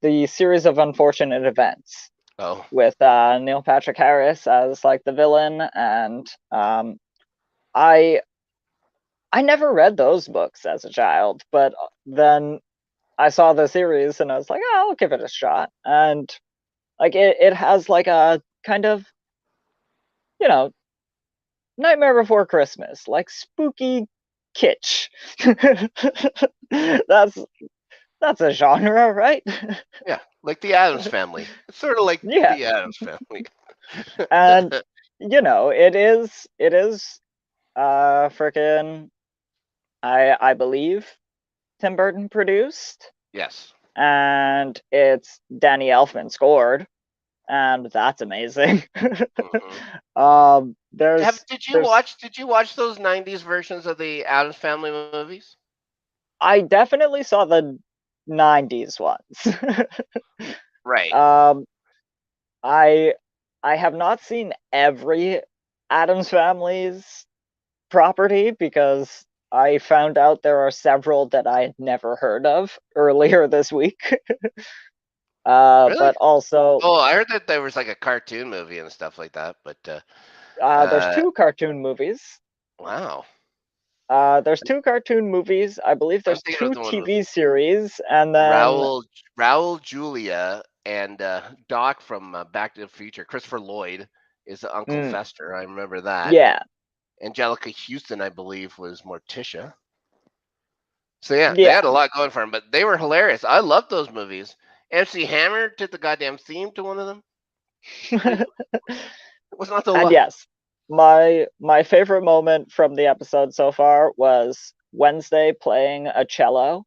The series of unfortunate events Oh, with Neil Patrick Harris as like the villain, and I I never read those books as a child, but then I saw the series and I was like, oh, I'll give it a shot. And like it has like a kind of, you know, Nightmare Before Christmas, like spooky kitsch. that's that's a genre, right? yeah, like the Adams Family. It's sort of like Yeah. the Adams Family. And it is freaking I believe Tim Burton produced, Yes. and it's Danny Elfman scored, and that's amazing. Hmm. There's Did you there's watch? Did you watch those '90s versions of the Adams Family movies? I definitely saw the '90s ones. Right. um, I I have not seen every Adams Family's property because I found out there are several that I had never heard of earlier this week. Really? But also Oh, I heard that there was like a cartoon movie and stuff like that. But there's uh, two cartoon movies. wow. There's two cartoon movies. I believe I'm there's thinking of two the one with TV series, and then Raul Julia and Doc from Back to the Future. Christopher Lloyd is Uncle mm, Fester. I remember that. yeah, Angelica Houston, I believe, was Morticia. So yeah, they yeah. had a lot going for them, but they were hilarious. I loved those movies. MC Hammer did the goddamn theme to one of them. Like, it was not the And yes, my favorite moment from the episode so far was Wednesday playing a cello,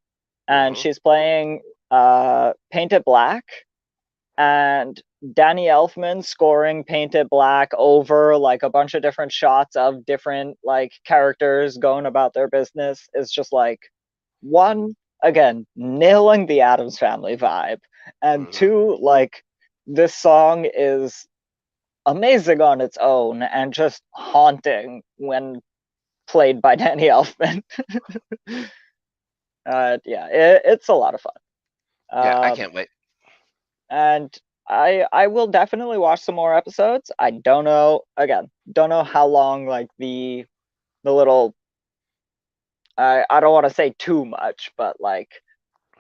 and hmm she's playing Paint It Black, and Danny Elfman scoring Paint It Black over like a bunch of different shots of different like characters going about their business is just like one, again, nailing the Adams Family vibe, and hmm two, like this song is amazing on its own and just haunting when played by Danny Elfman. Yeah, it's a lot of fun. Yeah, I Um, can't wait. and I will definitely watch some more episodes. I don't know, again, don't know how long like the little, I don't want to say too much, but like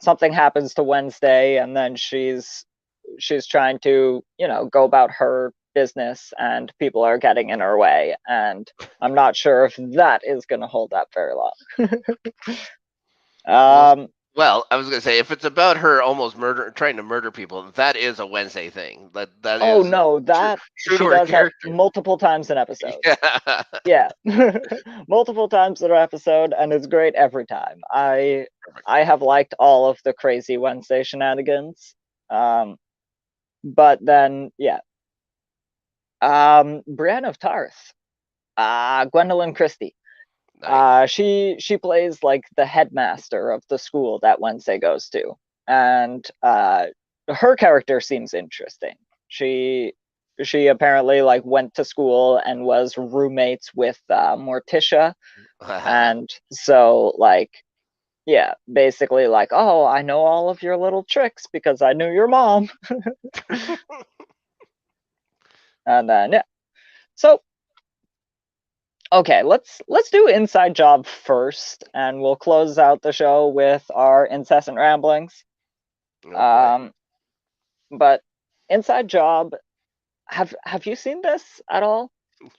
something happens to Wednesday and then she's trying to, go about her business and people are getting in her way, and I'm not sure if that is going to hold up very long. Well, um well, I was gonna say if it's about her almost trying to murder people, that is a Wednesday thing. That oh is no, true, that true to she her does that character. multiple times an episode. Yeah. Yeah. Multiple times an episode, and it's great every time. Perfect. I have liked all of the crazy Wednesday shenanigans. But then yeah. Brienne of Tarth, Gwendolyn Christie. Nice. She plays like the headmaster of the school that Wednesday goes to, and her character seems interesting. She apparently like went to school and was roommates with Morticia, and so like yeah, basically like, oh, I know all of your little tricks because I knew your mom, and then yeah, so okay, let's do Inside Job first, and we'll close out the show with our incessant ramblings. Oh boy. Um, but Inside Job, have you seen this at all?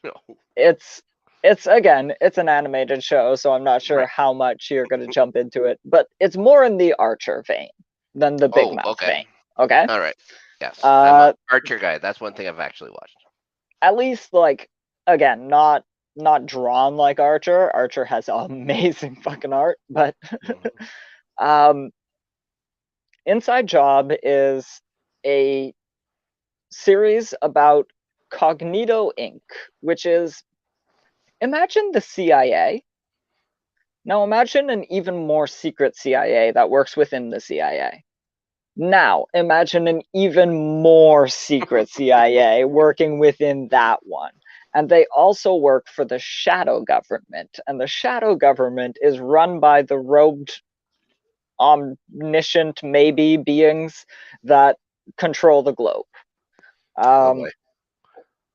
No. It's it's again, it's an animated show, so I'm not sure Right. how much you're going to jump into it, but it's more in the Archer vein than the Big Oh, Mouth okay. vein. Okay, All right. Yes, I'm a uh, Archer guy. That's one thing I've actually watched. at least like again, not drawn like Archer. Archer has amazing fucking art, but Mhm. um Inside Job is a series about Cognito Inc., which is, imagine the CIA. Now imagine an even more secret CIA that works within the CIA. Now imagine an even more secret CIA working within that one. And they also work for the shadow government. And the shadow government is run by the robed, omniscient, maybe beings that control the globe. Oh Um, boy.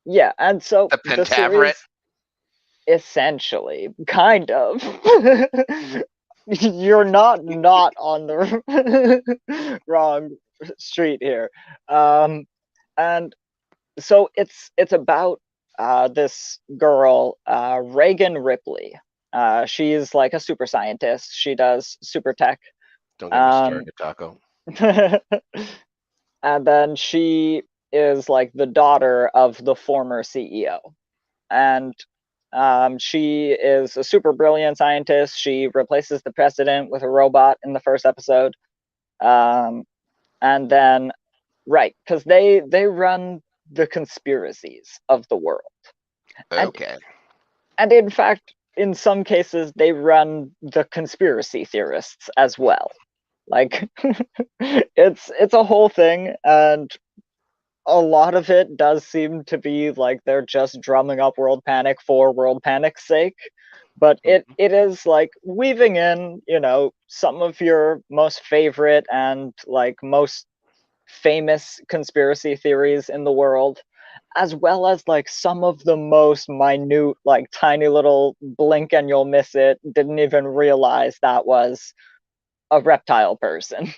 yeah, and so The the Pentaveret. series essentially, kind of, you're not on the wrong street here. Um, and so it's about this girl, Reagan Ripley. She's like a super scientist. She does super tech. Don't get me Um, started, Taco. and then she is like the daughter of the former CEO. And she is a super brilliant scientist. She replaces the president with a robot in the first episode. Um, and then, right, because they run the conspiracies of the world. And Okay. and in fact, in some cases, they run the conspiracy theorists as well. Like it's a whole thing, and a lot of it does seem to be like they're just drumming up world panic for world panic's sake, but it Mhm. it is like weaving in, some of your most favorite and like most famous conspiracy theories in the world, as well as like some of the most minute, like tiny little blink and you'll miss it, didn't even realize that was a reptile person.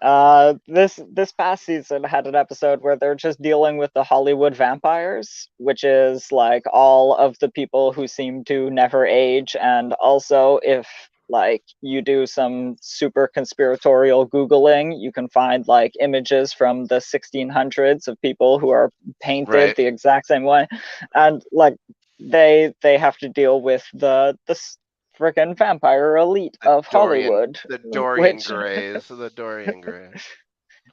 This past season had an episode where they're just dealing with the Hollywood vampires, which is like all of the people who seem to never age, and also if like you do some super conspiratorial googling, you can find like images from the 1600s of people who are painted Right. the exact same way, and like they have to deal with the freaking vampire elite The of Dorian Hollywood, the Dorian which Grays. The Dorian Gray.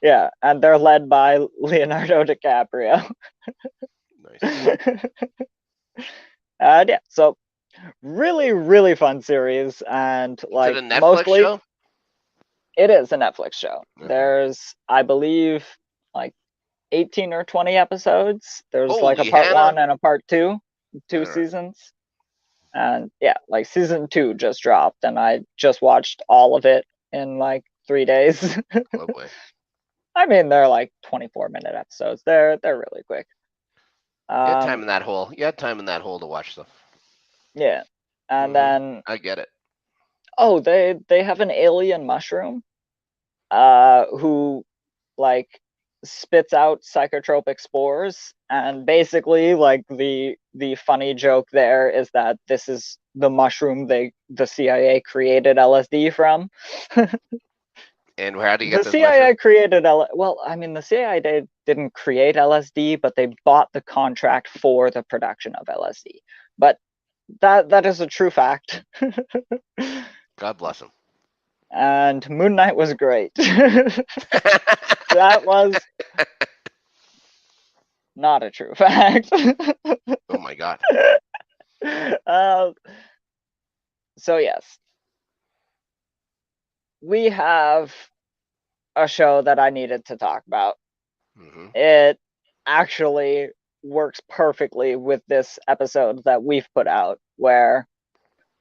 yeah, and they're led by Leonardo DiCaprio. Nice. And yeah, so really, really fun series, and Is it like a Netflix mostly show? It is a Netflix show. Okay. There's, I believe, like 18 or 20 episodes. There's like a Holy part Hannah! one and a part two, two All right. seasons. And yeah, like season two just dropped, and I just watched all of it in like 3 days. Oh boy. I mean, they're like 24-minute episodes. They're really quick. You had time Um, in that hole. You had time in that hole to watch stuff. yeah, and then I get it. oh, they have an alien mushroom, who like spits out psychotropic spores, and basically like the funny joke there is that this is the mushroom the CIA created LSD from. And how do you get The this mushroom? CIA created well, I mean the CIA didn't create LSD, but they bought the contract for the production of LSD. But that is a true fact. God bless him. And Moon Knight was great. That was not a true fact. Oh my god. uh, so yes, we have a show that I needed to talk about. Hmm. It actually works perfectly with this episode that we've put out, where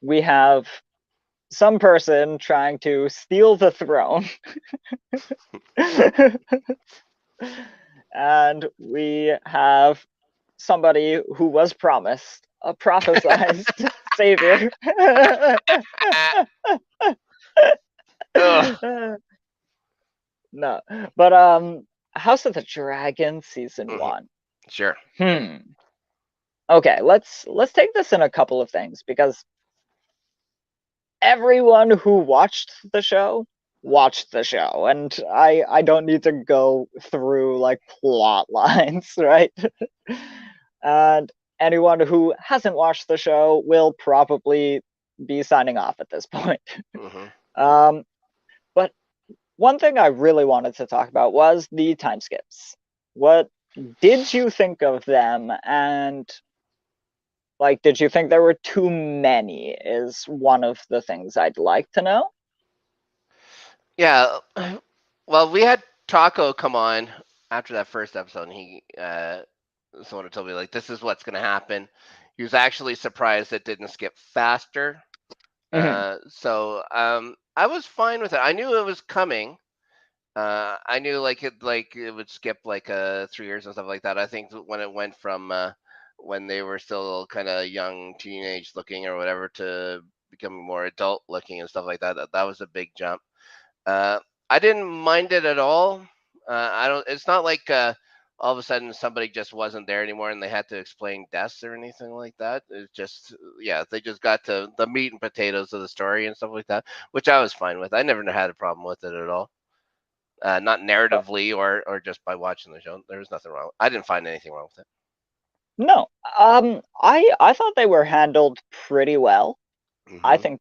we have some person trying to steal the throne. And we have somebody who was promised a prophesized savior. No, but House of the Dragon season Hmm. 1. Sure. Okay, let's take this in a couple of things, because everyone who watched the show, and I don't need to go through like plot lines, right? And anyone who hasn't watched the show will probably be signing off at this point. Hmm. But one thing I really wanted to talk about was the time skips. What did you think of them? And like, did you think there were too many? Is one of the things I'd like to know. Yeah. Well, we had Taco come on after that first episode, and he someone had told me like this is what's going to happen. He was actually surprised it didn't skip faster. Mm-hmm. So I was fine with it. I knew it was coming. I knew like it would skip like 3 years and stuff like that. I think when it went from when they were still kind of young, teenage looking or whatever, to becoming more adult looking and stuff like that, that was a big jump. Uh, I didn't mind it at all. I don't. It's not like all of a sudden somebody just wasn't there anymore and they had to explain deaths or anything like that. It's just yeah, they just got to the meat and potatoes of the story and stuff like that, which I was fine with. I never had a problem with it at all. Not narratively or just by watching the show. There was nothing wrong. I didn't find anything wrong with No, I thought they were handled pretty well. it. I think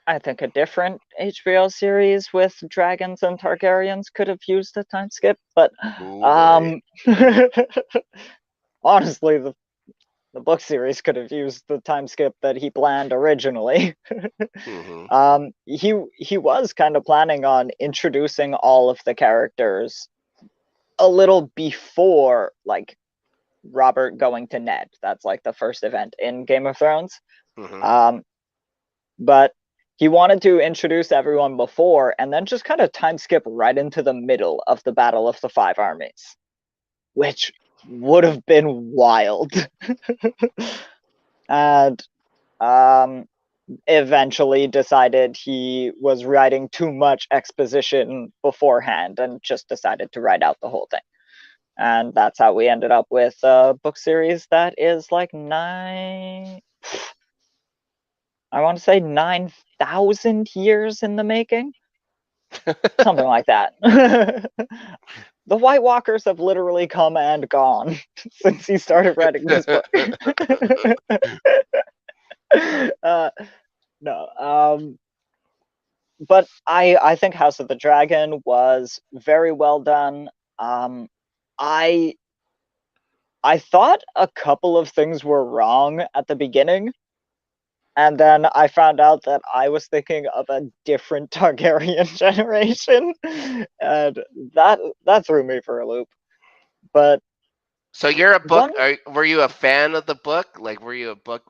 I think a different HBO series with dragons and Targaryens could have used a time skip, but Oh boy. honestly, the book series could have used the time skip that he planned originally. Hmm. He was kind of planning on introducing all of the characters a little before like Robert going to Ned. That's like the first event in Game of Thrones. Hmm. Um, but he wanted to introduce everyone before and then just kind of time skip right into the middle of the Battle of the Five Armies, which would have been wild. And eventually decided he was writing too much exposition beforehand and just decided to write out the whole thing. And that's how we ended up with a book series that is like I want to say 9,000 years in the making. Something like that. The White Walkers have literally come and gone since he started writing this book. uh, no, but I think House of the Dragon was very well done. I I thought a couple of things were wrong at the beginning. And then I found out that I was thinking of a different Targaryen generation, and that threw me for a loop. But So you're a book. one, Were you a fan of the book? Like, were you a book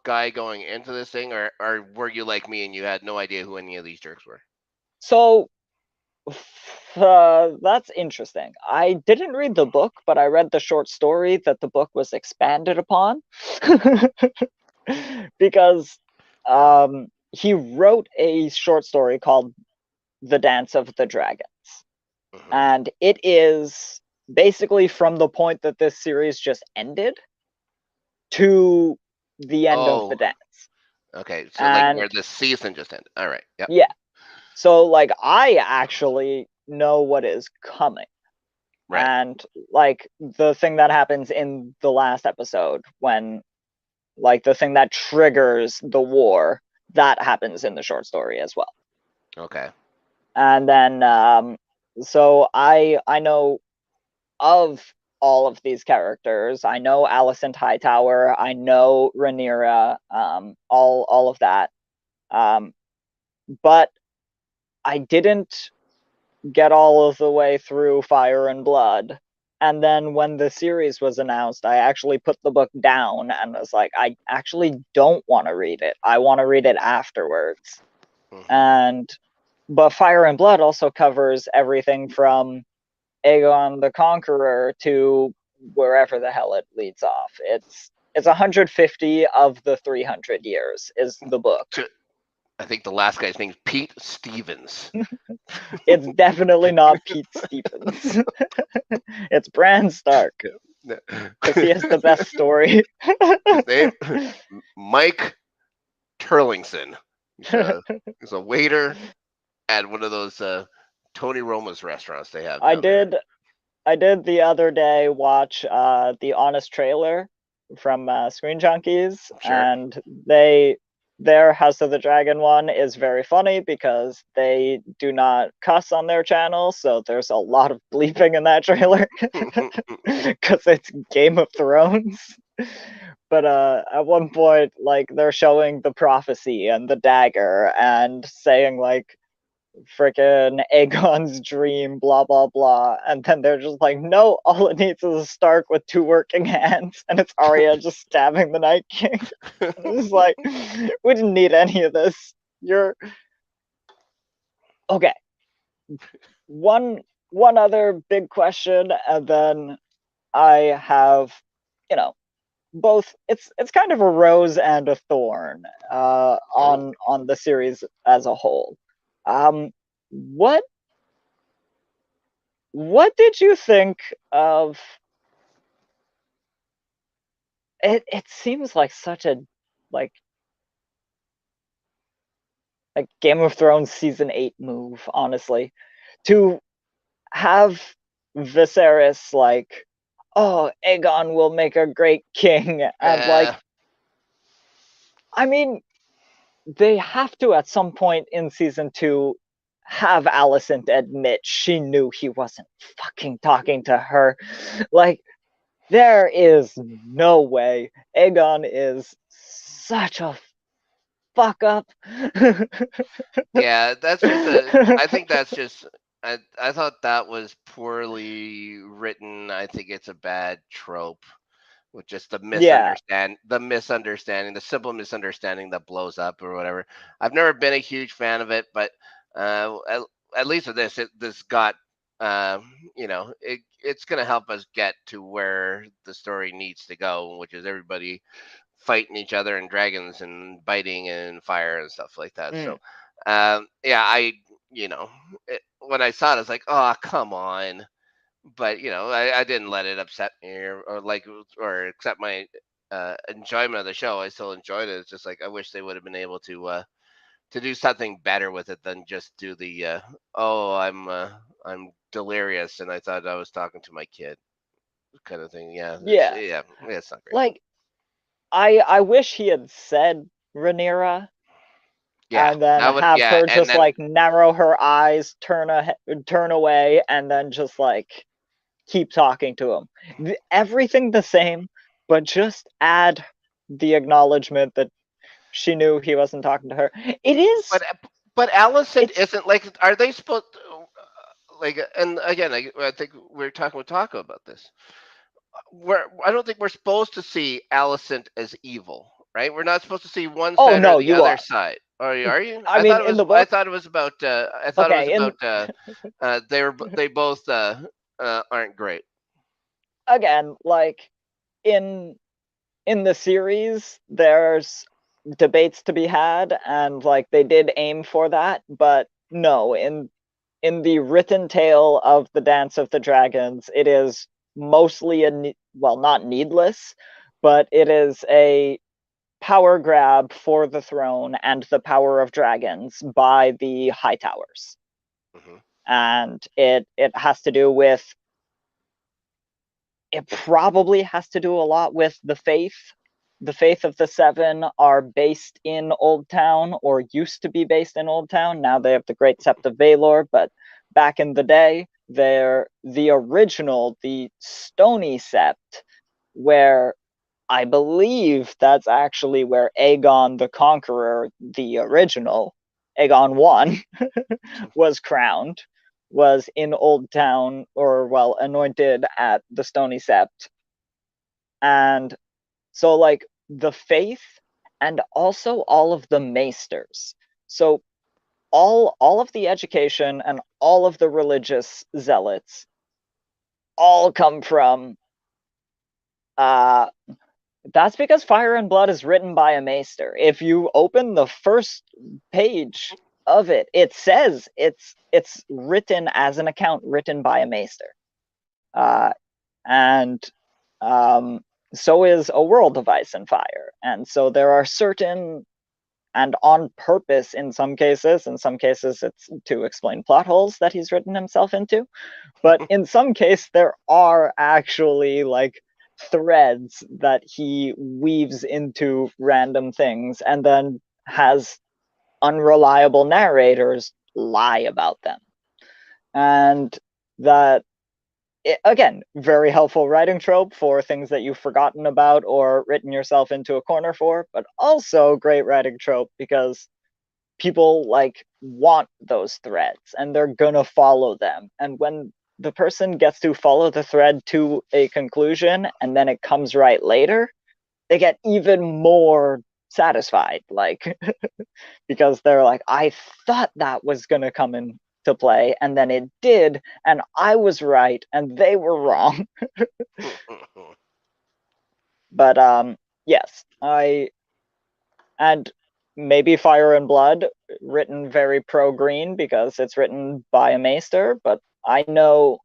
guy going into this thing, or were you like me and you had no idea who any of these jerks were? so that's interesting. I didn't read the book, but I read the short story that the book was expanded upon. Because he wrote a short story called The Dance of the Dragons. Hmm. And it is basically from the point that this series just ended to the end of the Oh, dance. okay. So like And where the season just ended. All right. Yep. yeah, so like I actually know what is coming. Right. And like the thing that happens in the last episode when like the thing that triggers the war, that happens in the short story as well. Okay. And then so I know of all of these characters. I know Alicent Hightower, I know Rhaenyra, all of that. Um, but I didn't get all of the way through Fire and Blood. And then when the series was announced, I actually put the book down and was like, I actually don't want to read it. I want to read it afterwards. Hmm. And but Fire and Blood also covers everything from Aegon the Conqueror to wherever the hell it leads off. It's 150 of the 300 years is the book. I think the last guy's name's Pete Stevens. It's definitely not Pete Stevens. It's Bran Stark because he has the best story. His name Mike Turlingson. He's a waiter at one of those Tony Roma's restaurants they have I down there. did I did the other day watch the Honest Trailer from Screen Junkies, Sure. and their House of the Dragon one is very funny because they do not cuss on their channel, so there's a lot of bleeping in that trailer because it's Game of Thrones. But at one point, like they're showing the prophecy and the dagger and saying like freaking Aegon's dream, blah blah blah, and then they're just like, no, all it needs is a Stark with two working hands, and it's Arya just stabbing the Night King. It's like, we didn't need any of this. You're okay. One other big question, and then I have, you know, both. It's kind of a rose and a thorn Oh, on the series as a whole. Um, what what did you think of it? It seems like such a like a Game of Thrones season 8 move, honestly, to have Viserys like, oh, Aegon will make a great king, and uh, like, I mean, they have to at some point in season 2 have Alicent admit she knew he wasn't fucking talking to her. Like, there is no way. Aegon is such a fuck up. yeah. That's just a. I think that's just. I thought that was poorly written. I think it's a bad trope with just Yeah, the misunderstanding, the simple misunderstanding that blows up or whatever. I've never been a huge fan of it, but at least with this, this got it's going to help us get to where the story needs to go, which is everybody fighting each other and dragons and biting and fire and stuff like that. So mm, yeah, when I saw it, I was like, oh, come on. But I didn't let it upset me or like or accept my enjoyment of the show. I still enjoyed it. It's just like I wish they would have been able to do something better with it than just do the oh, I'm delirious and I thought I was talking to my kid kind of thing. Yeah, yeah. yeah, it's not great. Like, I wish he had said Rhaenyra Yeah, and then that would have yeah, her and just then like narrow her eyes, turn away, and then just like keep talking to him. Everything the same, but just add the acknowledgement that she knew he wasn't talking to her. It is. But Allison It's isn't like. Are they supposed like? And again, I think we're talking with Taco about this. I don't think we're supposed to see Alicent as evil, right? We're not supposed to see one oh side or no, the you other are. side. Are you? I mean, in the I book, thought it was about. I thought it was okay, about. They both aren't great. again, like in in the series, there's debates to be had, and like they did aim for that, but no, in the written tale of the Dance of the Dragons, it is mostly well, not needless, but it is a power grab for the throne and the power of dragons by the Hightowers. Hmm. And it has to do with, it probably has to do a lot with the faith. The faith of the Seven are based in Old Town, or used to be based in Old Town. Now they have the Great Sept of Valor, but back in the day, they're the original, the Stony Sept, where I believe that's actually where Aegon the Conqueror, the original, Aegon 1, was crowned, was in Old Town, or, well, anointed at the Stony Sept. And so, like, the faith and also all of the maesters. So, all of the education and all of the religious zealots all come from uh that's because Fire and Blood is written by a maester. If you open the first page of it, it says it's written as an account written by a maester. And um, so is A World of Ice and Fire. And so there are certain, and on purpose in some cases it's to explain plot holes that he's written himself into, but in some case there are actually like threads that he weaves into random things and then has unreliable narrators lie about them. And that, again, very helpful writing trope for things that you've forgotten about or written yourself into a corner for, but also great writing trope because people like want those threads and they're gonna follow them. And when the person gets to follow the thread to a conclusion and then it comes right later, they get even more satisfied, like because they're like, I thought that was gonna come into play and then it did, and I was right and they were wrong. But yes, I and maybe Fire and Blood written very pro green because it's written by a maester, but I know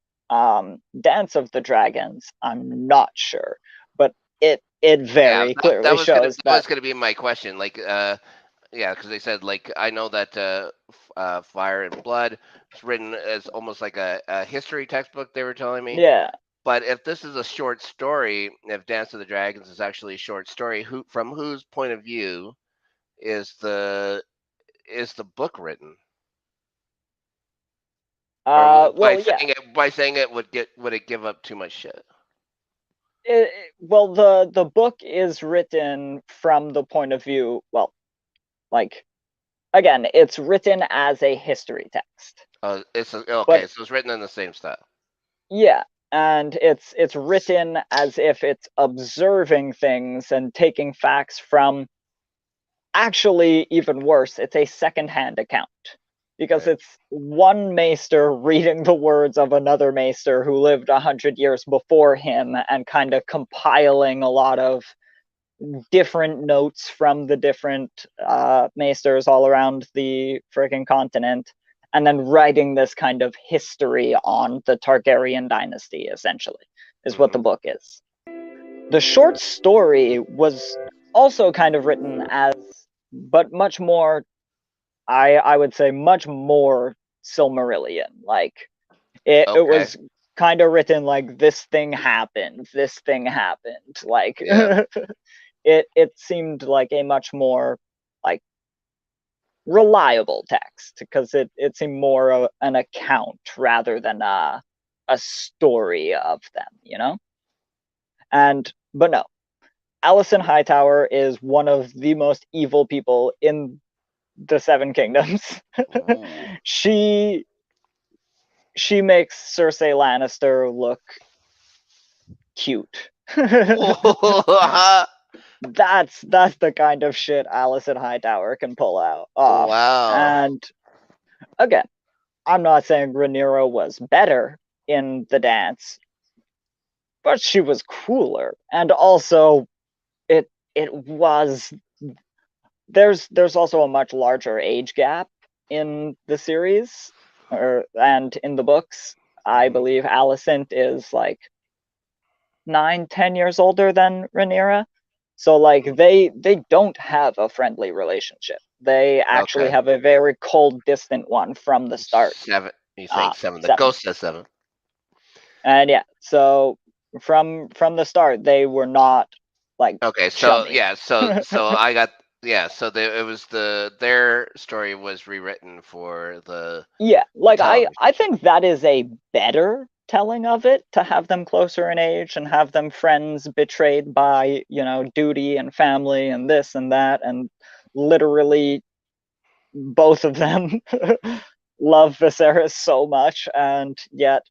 Dance of the Dragons, I'm not sure, but it Yeah, very clearly shows that that. was gonna be my question. Like, yeah, because they said like I know that Fire and Blood is written as almost like a history textbook. They were telling me, Yeah. but if this is a short story, if Dance of the Dragons is actually a short story, who from whose point of view is the book written? Or Well, yeah. by saying it would it give up too much shit? Well, the book is written from the point of view, well, like, again, it's written as a history text, Okay, but so it's written in the same style. yeah, and it's written as if it's observing things and taking facts from, actually even worse, it's a secondhand account because Okay. it's one maester reading the words of another maester who lived 100 years before him and kind of compiling a lot of different notes from the different maesters all around the friggin' continent, and then writing this kind of history on the Targaryen dynasty, essentially, is what the Hmm. book is. The short story was also kind of written as, but much more, I would say, much more Silmarillion. Like, it Okay. was kind of written like this thing happened. Like, Yeah. it seemed like a much more like reliable text because it seemed more of an account rather than a story of them, you know. And but no, Alicent Hightower is one of the most evil people in the Seven Kingdoms. Ooh. she makes Cersei Lannister look cute. That's the kind of shit Alicent Hightower can pull out off. Wow. And again, I'm not saying Rhaenyra was better in the dance, but she was cooler. And also it was there's also a much larger age gap in the series and in the books. I believe Alicent is like 9-10 years older than Rhaenyra. So like they don't have a friendly relationship. They actually Okay. have a very cold, distant one from the start. 7. You're saying 7. The 7. ghost says 7. And yeah, so from the start they were not like Okay. So chummy. yeah. So I got yeah. So it was their story was rewritten for Yeah, the like I television show. think that is a better telling of it, to have them closer in age and have them friends betrayed by, duty and family and this and that, and literally both of them love Viserys so much and yet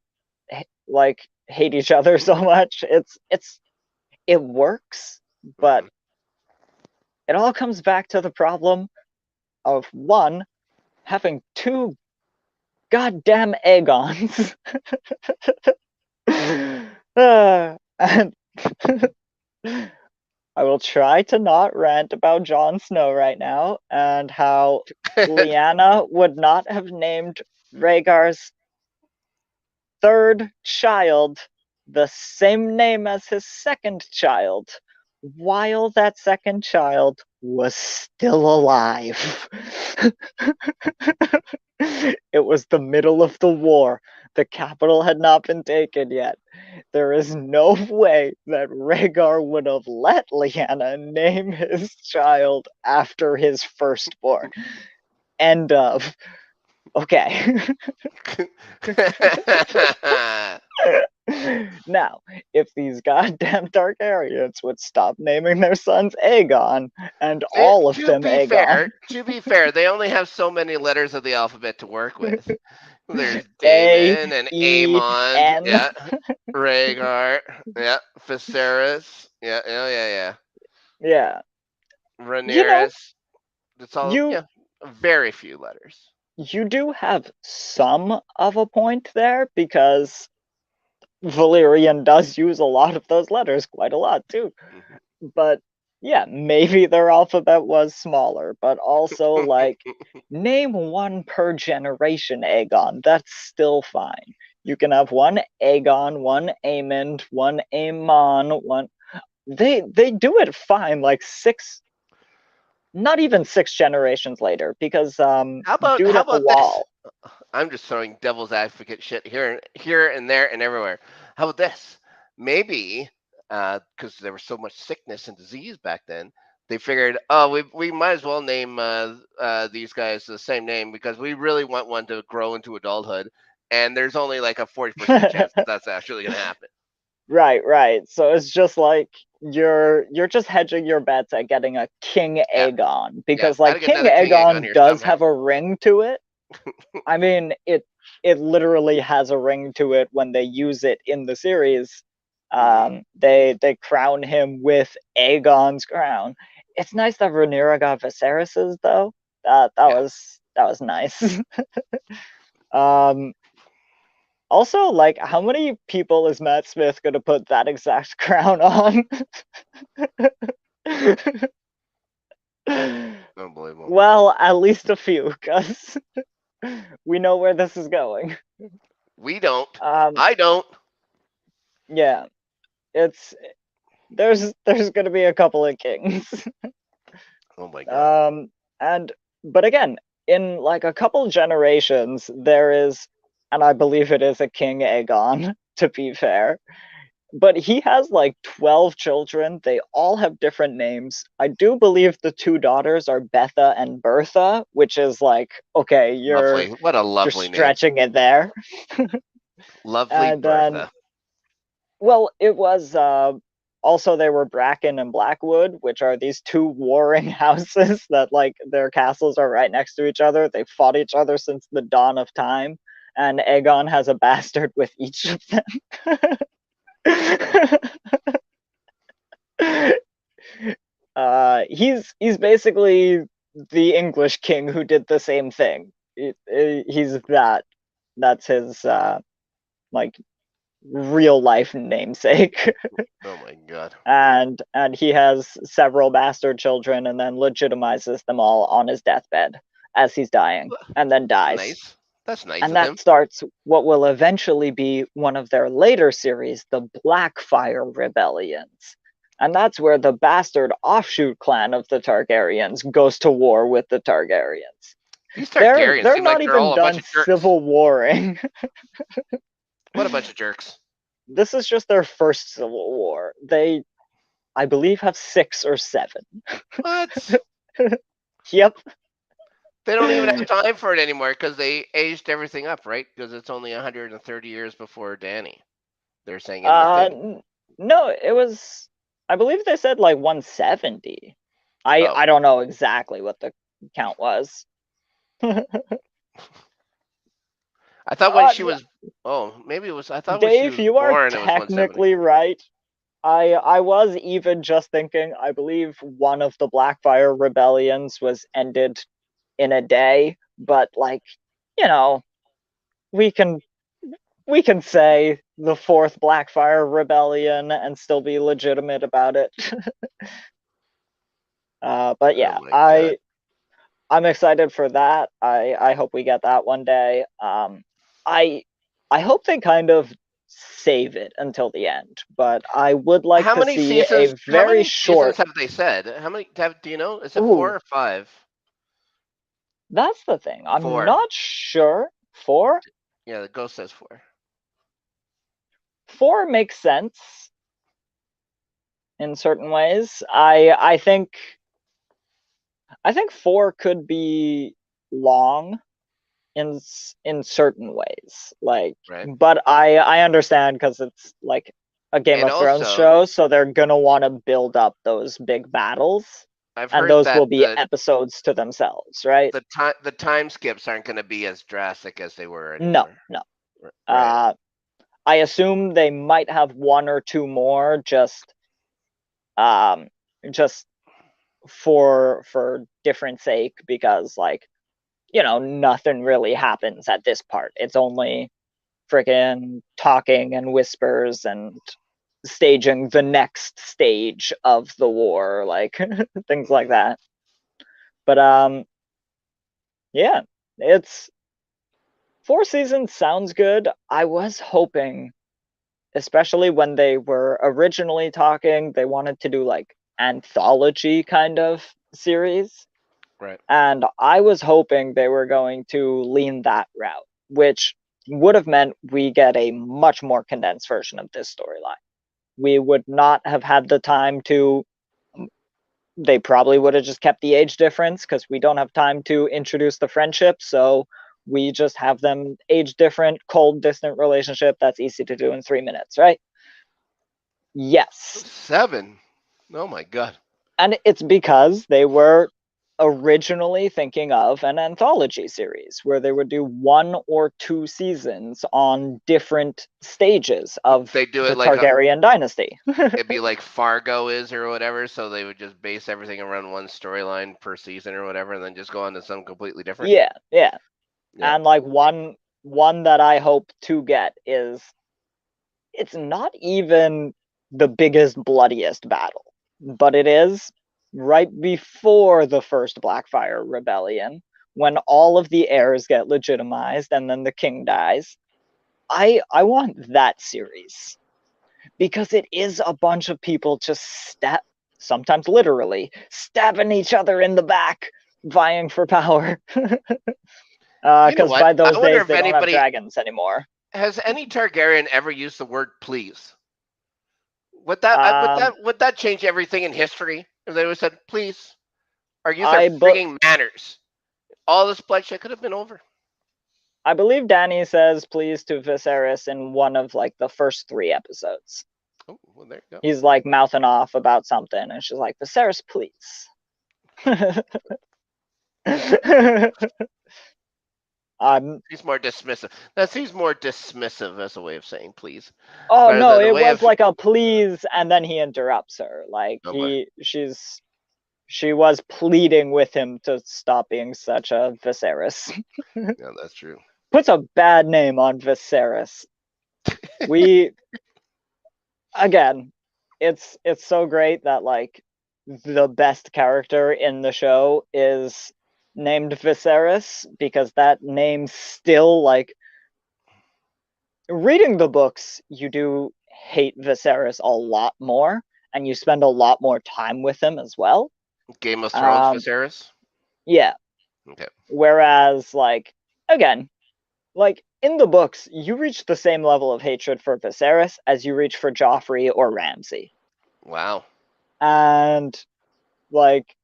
like hate each other so much. It works, but Mhm. it all comes back to the problem of one, having two goddamn Aegons. And I will try to not rant about Jon Snow right now and how Lyanna would not have named Rhaegar's third child the same name as his second child, while that second child was still alive. It was the middle of the war. The capital had not been taken yet. There is no way that Rhaegar would have let Lyanna name his child after his firstborn. End of. Okay. Now, if these goddamn Targaryens would stop naming their sons Aegon and all of To them be Aegon, fair, they only have so many letters of the alphabet to work with. There's A Damon and E Aemond, N. yeah, Rhaegar, yeah, Viserys, yeah. Yeah. You know, Rhaenyra. That's all. you Yeah, very few letters. you do have some of a point there, because Valyrian does use a lot of those letters, quite a lot too. But yeah, maybe their alphabet was smaller, but also like name one per generation Aegon. That's still fine. You can have one Aegon, one Aemond, one Aemon, one. They do it fine, like six, not even 6 generations later, because dude How at the about this? wall. I'm just throwing devil's advocate shit here and there and everywhere. How about this? Maybe because there was so much sickness and disease back then, they figured, oh, we might as well name these guys the same name because we really want one to grow into adulthood, and there's only like a 40% chance that that's actually going to happen. Right. So it's just like you're just hedging your bets at getting a King Yeah, Aegon, yeah. because Got like to get King another King Egg on Aegon here does somehow. have a ring to it. I mean, it literally has a ring to it when they use it in the series. They crown him with Aegon's crown. It's nice that Rhaenyra got Viserys's though. Yeah. That was nice. um Also, like, how many people is Matt Smith gonna put that exact crown on? Unbelievable. Well, at least a few, because we know where this is going. We don't. Um, I don't. yeah, it's there's gonna be a couple of kings. Oh my god. Um, and but again, in like a couple generations, there is, and I believe it is a King Aegon, to be fair. But he has like 12 children. They all have different names. I do believe the two daughters are Betha and Bertha, which is like, okay, Lovely. What a you're lovely name. stretching it there. Lovely And then, Bertha. well, it was also they were Bracken and Blackwood, which are these two warring houses that like their castles are right next to each other. They fought each other since the dawn of time, and Aegon has a bastard with each of them. He's basically the English king who did the same thing. He's that's his like real life namesake. Oh my god. And he has several bastard children and then legitimizes them all on his deathbed as he's dying and then dies. Nice. That's nice And of that him. starts what will eventually be one of their later series, the Blackfire Rebellions. And that's where the bastard offshoot clan of the Targaryens goes to war with the Targaryens. These Targaryens They're seem not like they're even all a bunch done of jerks. civil warring. What a bunch of jerks. This is just their first civil war. They, I believe, have 6 or 7. What? Yep. They don't even have time for it anymore because they aged everything up, right? Because it's only 130 years before Danny. They're saying in the thing. No, it was. I believe they said like 170. I don't know exactly what the count was. I thought when she was. Oh, maybe it was. I thought when she Dave, was you are born, it was 170. technically right. I was even just thinking. I believe one of the Blackfire rebellions was ended in a day, but like, you know, we can say the 4th Blackfire rebellion and still be legitimate about it. But yeah, Oh my god. I'm excited for that. I hope we get that one day. I hope they kind of save it until the end, but I would like How to many see seasons? a How very many seasons short. have they said? How many? Do you know? Is it 4 Ooh, or 5? that's the thing. I'm 4. not sure. 4? Yeah, the ghost says 4. 4 makes sense in certain ways. I think 4 could be long in certain ways, like, Right. but I understand because it's like a Game And of Thrones also, show, so they're gonna want to build up those big battles, I've and heard those that will be episodes to themselves, right? the time skips aren't going to be as drastic as they were No, anymore. no. Right. I assume they might have 1 or 2 more, um just for different sake, because like, nothing really happens at this part. It's only freaking talking and whispers and staging the next stage of the war, like things like that. But yeah, it's 4 seasons sounds good. I was hoping, especially when they were originally talking, they wanted to do like anthology kind of series. Right. And I was hoping they were going to lean that route, which would have meant we get a much more condensed version of this storyline. We would not have had the time to. They probably would have just kept the age difference because we don't have time to introduce the friendship. So we just have them age different, cold, distant relationship. That's easy to do in 3 minutes, right? Yes. 7. Oh my god. And it's because they were originally thinking of an anthology series where they would do 1 or 2 seasons on different stages of They do the it like Targaryen dynasty. it'd be like Fargo is or whatever, so they would just base everything around one storyline per season or whatever, and then just go on to something completely different. Yeah. Yeah. And like one that I hope to get is, it's not even the biggest, bloodiest battle, but it is right before the first Blackfire Rebellion, when all of the heirs get legitimized and then the king dies. I want that series because it is a bunch of people just sometimes literally stabbing each other in the back, vying for power. You know Because what? by those I wonder days if they don't have anybody dragons anymore. has any Targaryen ever used the word please. Would that change everything in history if they would said please or use their freaking manners? All this bloodshed could have been over. I believe Dany says please to Viserys in one of like the first 3 episodes. Oh, well, there you go. He's like mouthing off about something, and she's like, Viserys, please. He's more dismissive. That seems more dismissive as a way of saying please. Oh Rather no, than the it way was of like a please, and then he interrupts her. Like okay. she was pleading with him to stop being such a Viserys. Yeah, that's true. Puts a bad name on Viserys. We again, it's so great that like the best character in the show is named Viserys, because that name still, like, reading the books, you do hate Viserys a lot more, and you spend a lot more time with him as well. Game of Thrones Um, Viserys. yeah. Okay. Whereas, like, again, like in the books, you reach the same level of hatred for Viserys as you reach for Joffrey or Ramsay. Wow. And like,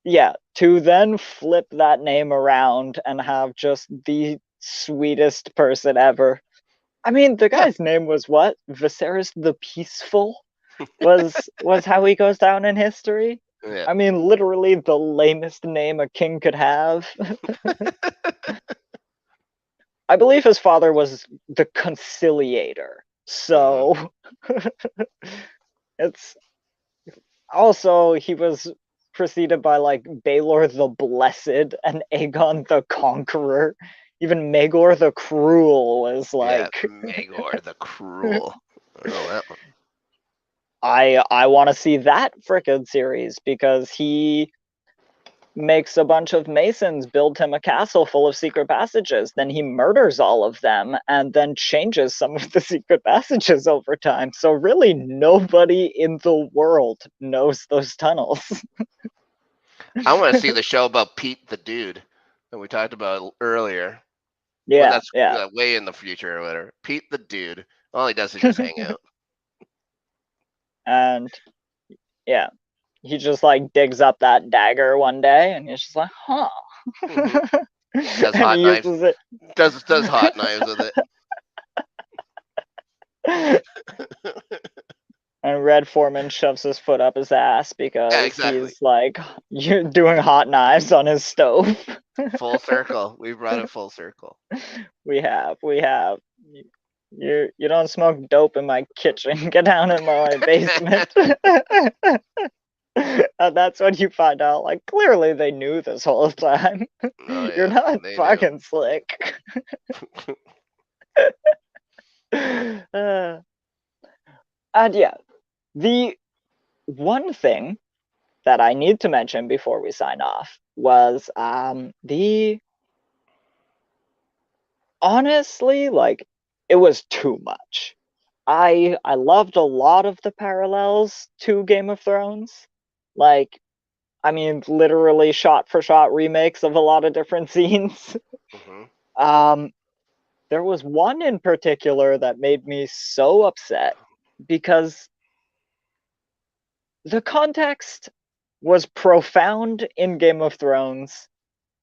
yeah, to then flip that name around and have just the sweetest person ever. I mean, the Yeah. guy's name was what? Viserys the Peaceful was how he goes down in history. Yeah. I mean, literally the lamest name a king could have. I believe his father was the Conciliator. So it's also, he was preceded by like Baelor the Blessed and Aegon the Conqueror. Even Maegor the Cruel was Yeah. like, Maegor the Cruel. Oh, that one. I want to see that frickin' series, because he makes a bunch of masons build him a castle full of secret passages. Then he murders all of them and then changes some of the secret passages over time. So really nobody in the world knows those tunnels. I want to see the show about Pete the Dude that we talked about earlier. But Yeah, that's yeah. way in the future or whatever. Pete the Dude. All he does is just hang out. And yeah, he just like digs up that dagger one day and he's just like, huh. Does And hot he knives. uses Does hot knives with it. it. And Red Foreman shoves his foot up his ass Yeah, because exactly. he's like, you're doing hot knives on his stove. Full circle. We brought it full circle. We have. You don't smoke dope in my kitchen. Get down in my basement. And that's when you find out, like, clearly they knew this whole time. Oh You're yeah, not they knew. fucking slick. And yeah, the one thing that I need to mention before we sign off was the honestly, like, it was too much. I loved a lot of the parallels to Game of Thrones. Like, I mean, literally shot for shot remakes of a lot of different scenes. hmm um there was one in particular that made me so upset, because the context was profound in Game of Thrones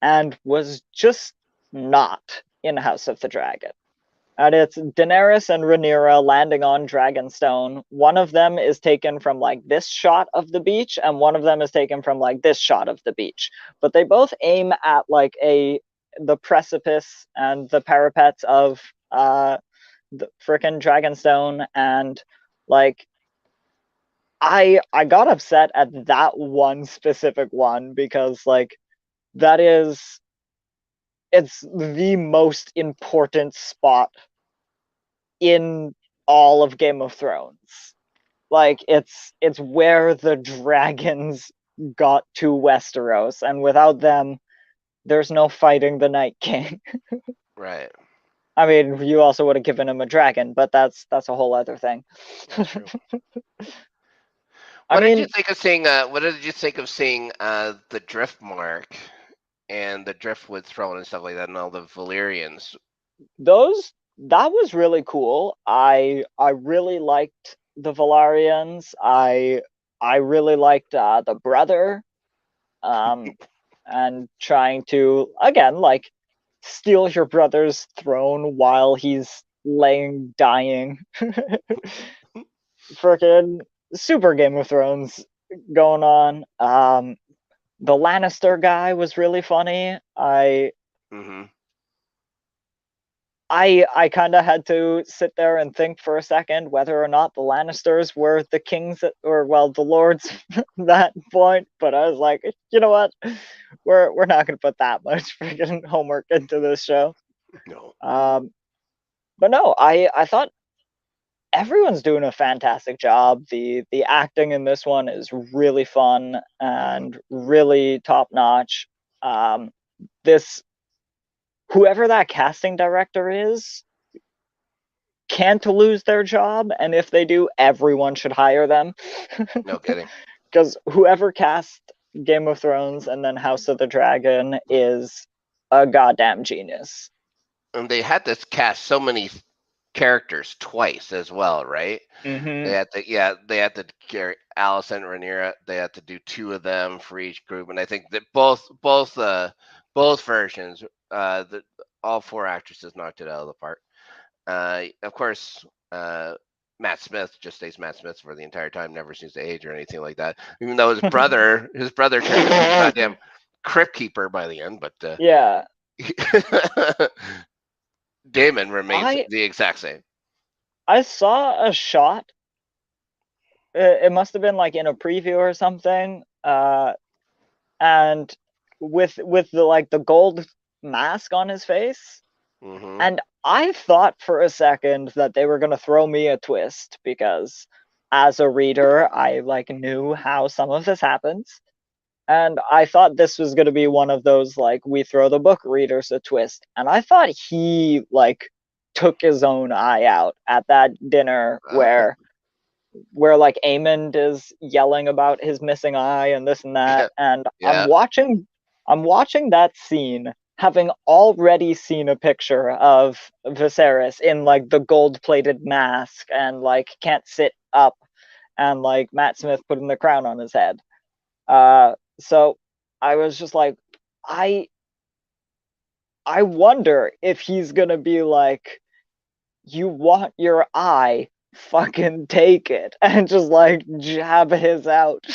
and was just not in House of the Dragon. And it's Daenerys and Rhaenyra landing on Dragonstone. One of them is taken from like this shot of the beach, and one of them is taken from like this shot of the beach. But they both aim at like the precipice and the parapets of the frickin' Dragonstone, and like I got upset at that one specific one, because like that is it's the most important spot in all of Game of Thrones. Like it's where the dragons got to Westeros, and without them, there's no fighting the Night King. Right. I mean, you also would have given him a dragon, but that's a whole other thing. That's true. I What did you mean, think of seeing? What did you think of seeing the drift mark and the driftwood throne and stuff like that, and all the Valyrians? those that was really cool. I really liked the Valarians. I really liked the brother, um, and trying to again like steal your brother's throne while he's laying dying. freaking super Game of Thrones going on. The Lannister guy was really funny. Mm-hmm. I kind of had to sit there and think for a second whether or not the Lannisters were the kings or well the lords at that point. But I was like, you know what, we're not gonna put that much freaking homework into this show. No. But no, I thought everyone's doing a fantastic job. The acting in this one is really fun and really top notch. This whoever that casting director is can't lose their job, and if they do, everyone should hire them. No kidding. Because whoever cast Game of Thrones and then House of the Dragon is a goddamn genius. And they had to cast so many characters twice as well, right? Mm-hmm. They had to carry Allison Rhaenyra. They had to do two of them for each group, and I think that both versions, all four actresses knocked it out of the park. Of course, Matt Smith just stays Matt Smith for the entire time, never seems to age or anything like that. Even though his brother turned into a goddamn crypt keeper by the end, but Yeah. Damon remains I the exact same. I saw a shot. It must have been like in a preview or something. And with the gold mask on his face, Mm-hmm. and I thought for a second that they were gonna throw me a twist because as a reader, I like knew how some of this happens. And I thought this was gonna be one of those like we throw the book readers a twist. And I thought he like took his own eye out at that dinner where like Aemond is yelling about his missing eye and this and that, and Yeah. I'm watching that scene, having already seen a picture of Viserys in like the gold-plated mask and like can't sit up, and like Matt Smith putting the crown on his head. So I was just like, I wonder if he's gonna be like, you want your eye, fucking take it, and just like jab his out.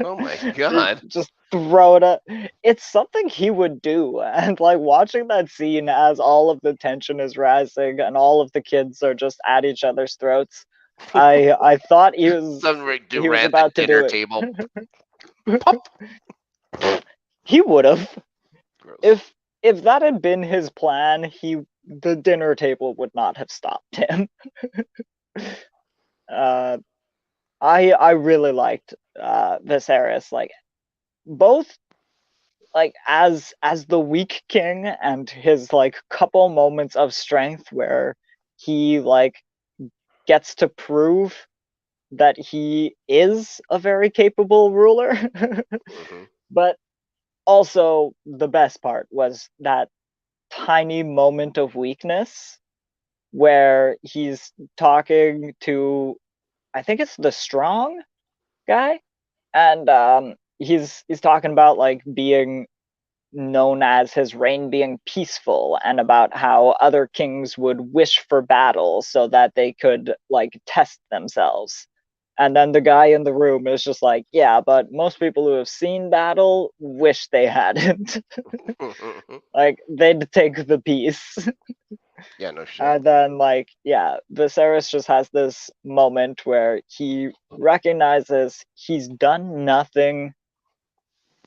Oh my god. Just throw it up. It's something he would do, and like watching that scene as all of the tension is rising and all of the kids are just at each other's throats. I thought he was Durant about the to do dinner it. table. Pop. He would have. Gross. If that had been his plan, the dinner table would not have stopped him. uh I really liked Viserys, like both like as the weak king and his like couple moments of strength where he like gets to prove that he is a very capable ruler. Mm-hmm. But also the best part was that tiny moment of weakness where he's talking to, I think it's the strong guy, and he's talking about like being known as his reign being peaceful and about how other kings would wish for battle so that they could like test themselves. And then the guy in the room is just like, yeah, but most people who have seen battle wish they hadn't. Like they'd take the peace. Yeah, no shit. And then like, yeah, Viserys just has this moment where he recognizes he's done nothing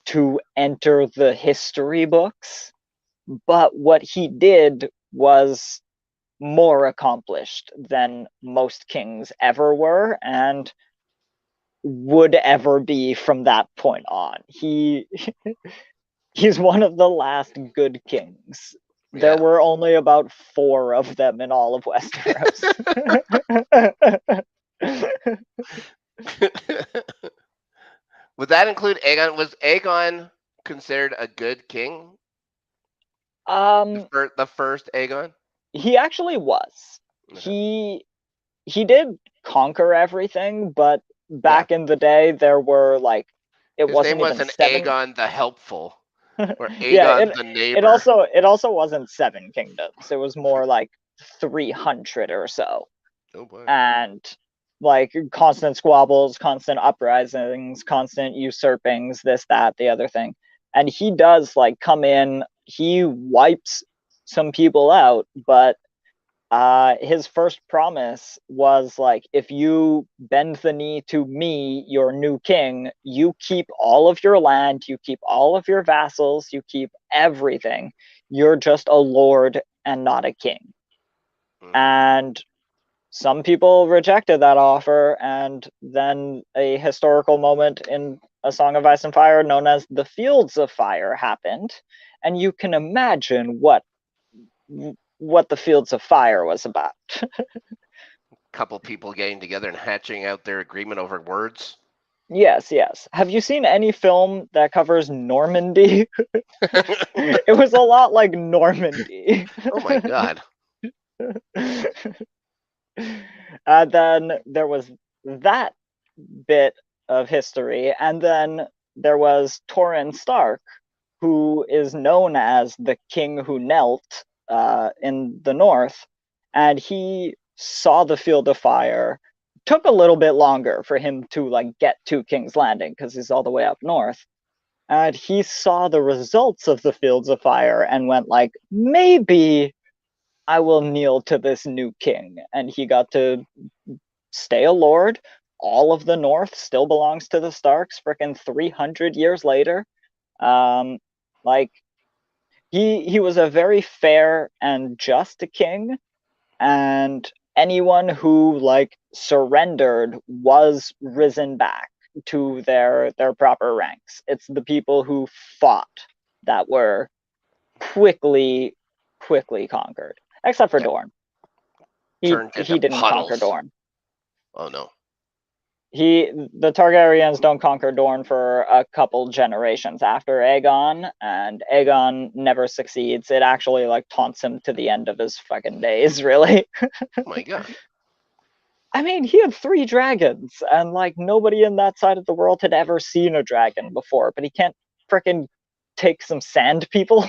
to enter the history books, but what he did was more accomplished than most kings ever were and would ever be from that point on. He's one of the last good kings. There Yeah. were only about 4 of them in all of Westeros. Would that include Aegon? Was Aegon considered a good king? um The first Aegon? he actually was. Okay. He did conquer everything, but Yeah. back in the day there were like it His name wasn't even wasn't 7. Aegon the Helpful or Yeah, Aegon the Neighbor. it also wasn't 7 kingdoms. It was more like 300 or so. Oh boy. And like constant squabbles, constant uprisings, constant usurpings, this, that, the other thing. And he does like come in, he wipes some people out, but his first promise was like, if you bend the knee to me, your new king, you keep all of your land, you keep all of your vassals, you keep everything. You're just a lord and not a king. Mhm. And some people rejected that offer, and then a historical moment in A Song of Ice and Fire known as the Fields of Fire happened, and you can imagine what the Fields of Fire was about. Couple people getting together and hatching out their agreement over words. Yes, yes. Have you seen any film that covers Normandy? It was a lot like Normandy. Oh my god. And then there was that bit of history, and then there was Torrin Stark, who is known as the king who knelt in the north, and he saw the Field of Fire. Took a little bit longer for him to like get to King's Landing because he's all the way up north. And he saw the results of the Fields of Fire and went like, maybe I will kneel to this new king. And he got to stay a lord. All of the North still belongs to the Starks. Freaking 300 years later, um, like he was a very fair and just king, and anyone who like surrendered was risen back to their proper ranks. It's the people who fought that were quickly conquered, except for Yep. Dorne. he Turned into he didn't conquer puddles. Dorne. Oh no. The Targaryens don't conquer Dorne for a couple generations after Aegon, and Aegon never succeeds. It actually like taunts him to the end of his fucking days, really. Oh my god. I mean, he had 3 dragons, and like nobody in that side of the world had ever seen a dragon before, but he can't fricking take some sand people.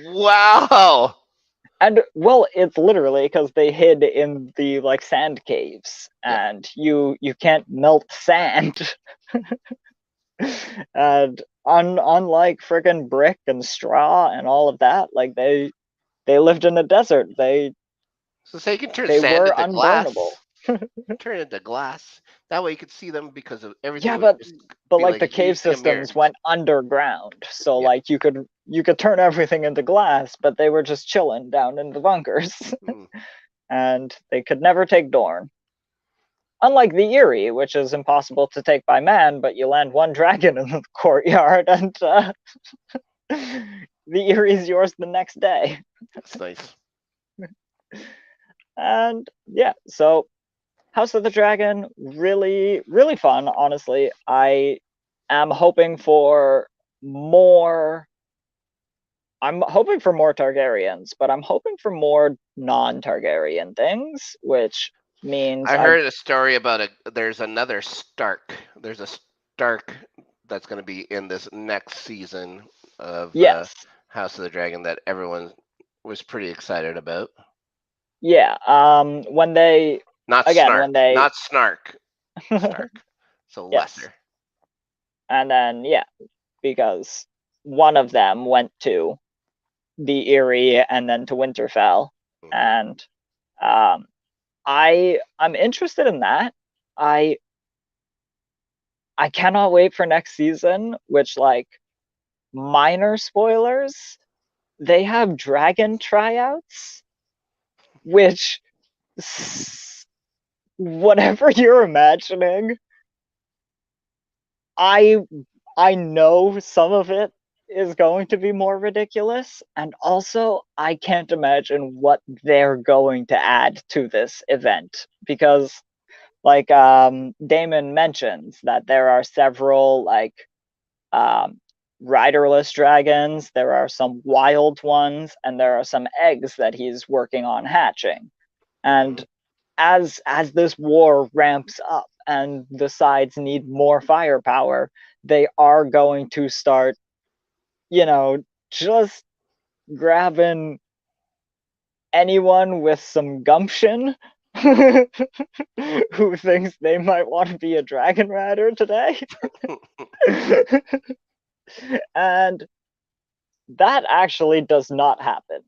Wow. And well, it's literally because they hid in the like sand caves, Yep. and you can't melt sand. And unlike friggin' brick and straw and all of that, like they lived in a desert. So say you can turn They sand were into unburnable. glass. Turn it into glass. That way you could see them because of everything Yeah, would just but be like like the if you cave see a mirror. systems went underground, so Yeah. like you could turn everything into glass, but they were just chilling down in the bunkers, Hmm. and they could never take Dorne. Unlike the Eyrie, which is impossible to take by man, but you land one dragon in the courtyard, and the Erie's yours the next day. That's nice. And yeah, so House of the Dragon, really, really fun, honestly. I am hoping for more. I'm hoping for more Targaryens, but I'm hoping for more non-Targaryen things, which means I heard a story about there's another Stark. There's a Stark that's going to be in this next season of yes, House of the Dragon that everyone was pretty excited about. yeah. When they Not again Snark, when they not Snark, Stark. So yes, lesser. and then yeah, because one of them went to the Eyrie and then to Winterfell, Hmm. and um, I'm interested in that. I I cannot wait for next season, which like minor spoilers, they have dragon tryouts, which whatever you're imagining, I I know some of it is going to be more ridiculous, and also I can't imagine what they're going to add to this event, because like Damon mentions that there are several like um riderless dragons, there are some wild ones, and there are some eggs that he's working on hatching. Hmm. And as this war ramps up and the sides need more firepower, they are going to start, just grabbing anyone with some gumption who thinks they might want to be a dragon rider today. And that actually does not happen.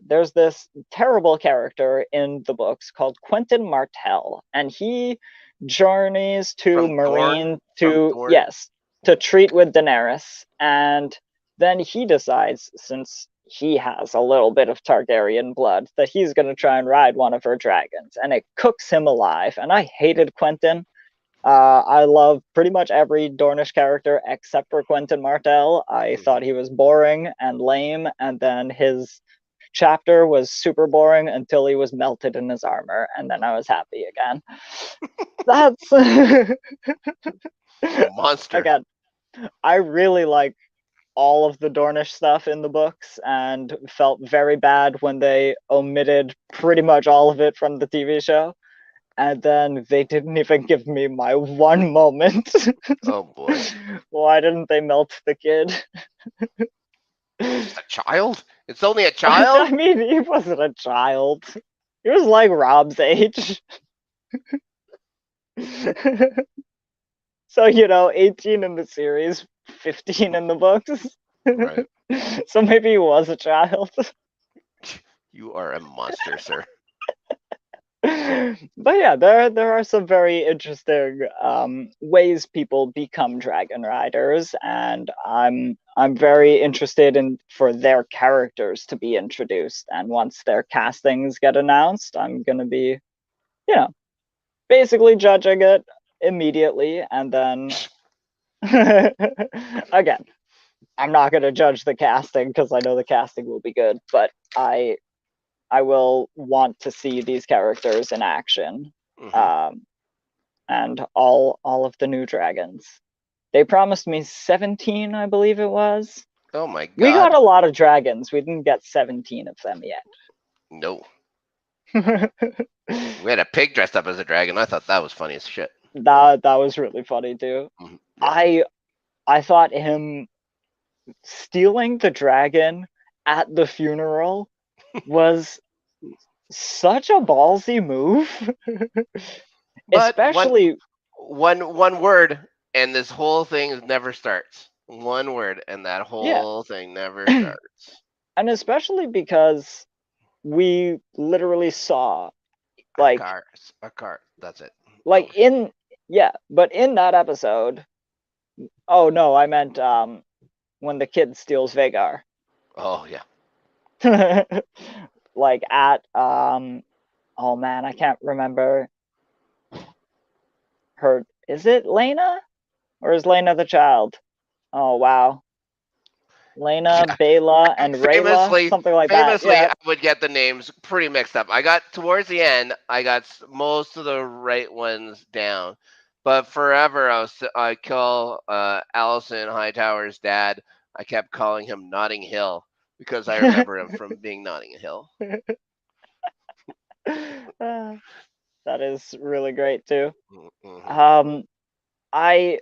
There's this terrible character in the books called Quentin Martell, and he journeys to From Marine From to, Thorn. yes, to treat with Daenerys, and then he decides, since he has a little bit of Targaryen blood, that he's going to try and ride one of her dragons, and it cooks him alive. And I hated Quentin. I love pretty much every Dornish character except for Quentin Martell. I thought he was boring and lame, and then his chapter was super boring until he was melted in his armor, and then I was happy again. That's Monster. again, I really like all of the Dornish stuff in the books and felt very bad when they omitted pretty much all of it from the TV show. And then they didn't even give me my one moment. Oh boy. Why didn't they melt the kid? Just a child? It's only a I child? mean, he wasn't a child. He was like Rob's age. So, 18 in the series, 15 in the books. Right. So maybe he was a child. You are a monster, sir. But yeah, there are some very interesting ways people become dragon riders, and I'm very interested in for their characters to be introduced. And once their castings get announced, I'm gonna be, basically judging it immediately, and then again, I'm not gonna judge the casting because I know the casting will be good, but I will want to see these characters in action, and all of the new dragons. They promised me 17, I believe it was. Oh my god. We got a lot of dragons. We didn't get 17 of them yet. No. We had a pig dressed up as a dragon. I thought that was funny as shit. That was really funny too. Yeah. I thought him stealing the dragon at the funeral was such a ballsy move. But Especially one word, and this whole thing never starts. One word, and that whole thing never starts. And especially because we literally saw, like, a car. That's it. like but in that episode. Oh no, I meant when the kid steals Vhagar. Oh yeah. Like at oh man, I can't remember her. Is it Lena? Or is Lena the child? Oh wow. Lena, Bela, and Rayla, something like that. Famously, Yeah. I would get the names pretty mixed up. I got towards the end, I got most of the right ones down, but forever I call Allison Hightower's dad. I kept calling him Notting Hill because I remember him from being Notting Hill. That is really great too. Mm-hmm. I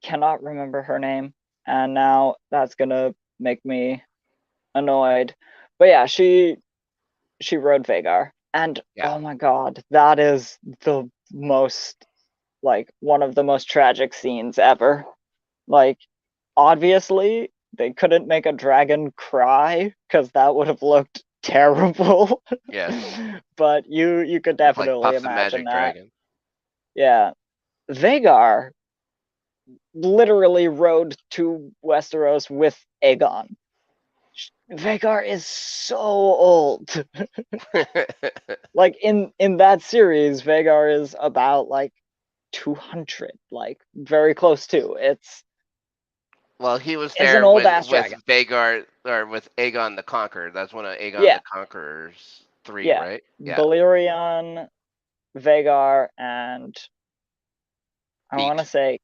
cannot remember her name, and now that's gonna make me annoyed. But yeah, she rode Vhagar, and oh my god, that is the most, like, one of the most tragic scenes ever. Like, obviously they couldn't make a dragon cry because that would have looked terrible. Yeah. But you could definitely like imagine that. Dragon. Yeah. Vhagar literally rode to Westeros with Aegon. Vhagar is so old. Like in that series, Vhagar is about like 200, like very close to. Well, he was there with Vhagar, or with Aegon the Conqueror. That's one of Aegon the Conqueror's 3, right? Yeah. Balerion, Vhagar, and I want to say,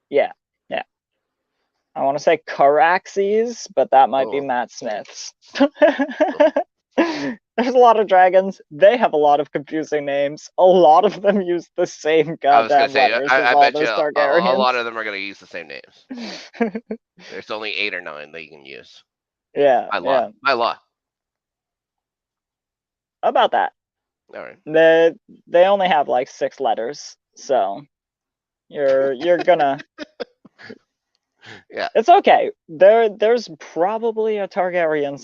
yeah. I want to say Caraxes, but that might be Matt Smith's. There's a lot of dragons. They have a lot of confusing names. A lot of them use the same goddamn letters as all those Targaryens. A lot of them are going to use the same names. There's only 8 or 9 that you can use. Yeah. By law. About that. All right. They only have like 6 letters, so you're gonna. Yeah. It's okay. There's probably a Targaryen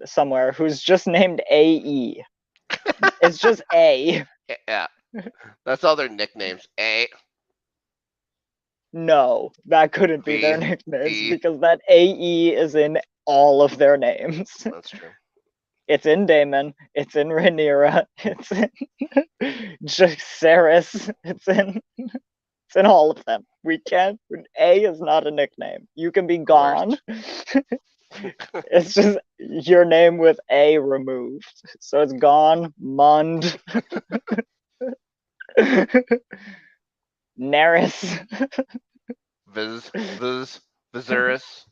somewhere who's just named AE. It's just A. Yeah. That's all their nicknames. A, No, that couldn't be B, their nicknames E. because that AE is in all of their names. That's true. It's in Daemon. It's in Rhaenyra. It's in Jacaerys. It's in all of them. We can't. A is not a nickname. You can be gone. It's just your name with A removed. So it's gone. Mund. Neris. Viserys.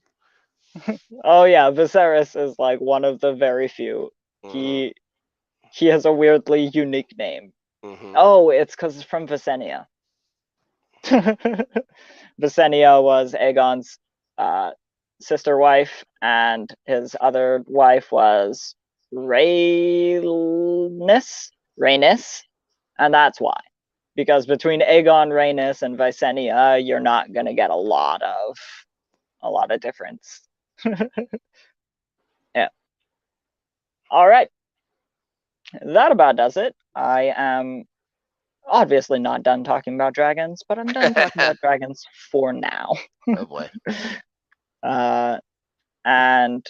Oh yeah, Viserys is like one of the very few. Mhm. He has a weirdly unique name. Mhm. Oh, it's because it's from Visenya. Visenya was Aegon's sister wife, and his other wife was Rhaenys, and that's why. Because between Aegon, Rhaenys, and Visenya, you're not gonna get a lot of difference. Yeah. All right. That about does it. I am obviously not done talking about dragons, but I'm done talking about dragons for now. Oh boy. And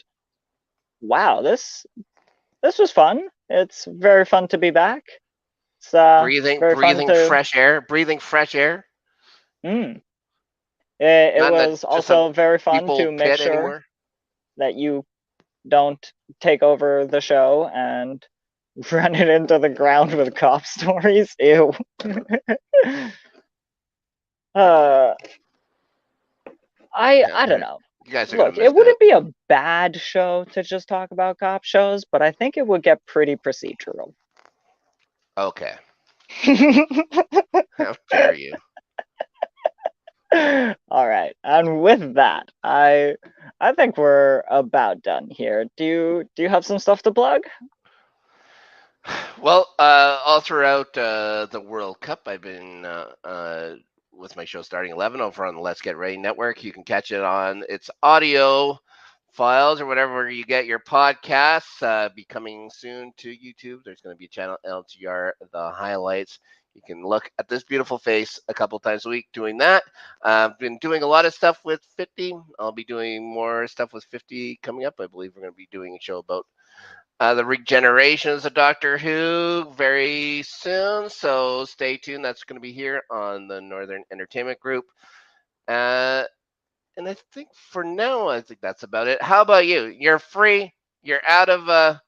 wow, this was fun. It's very fun to be back. It's breathing very fun to fresh air. Breathing fresh air. It Not in was just a also very fun people to make pit sure anymore. that you don't take over the show and run it into the ground with cop stories. Ew. I don't know. You guys are gonna Look, miss it wouldn't be a bad show to just talk about cop shows, but I think it would get pretty procedural. Okay. How dare you? All right, and with that, I think we're about done here. Do you have some stuff to plug? Well, all throughout the World Cup, I've been with my show Starting 11 over on the Let's Get Ready Network. You can catch it on its audio files or whatever you get your podcasts. Be coming soon to YouTube. There's going to be a channel, LGR, the highlights. You can look at this beautiful face a couple times a week doing that. I've been doing a lot of stuff with 50. I'll be doing more stuff with 50 coming up. I believe we're going to be doing a show about the regenerations of Doctor Who very soon, so stay tuned. That's going to be here on the Northern Entertainment Group. And I think for now, I think that's about it. How about you? You're free. You're out of that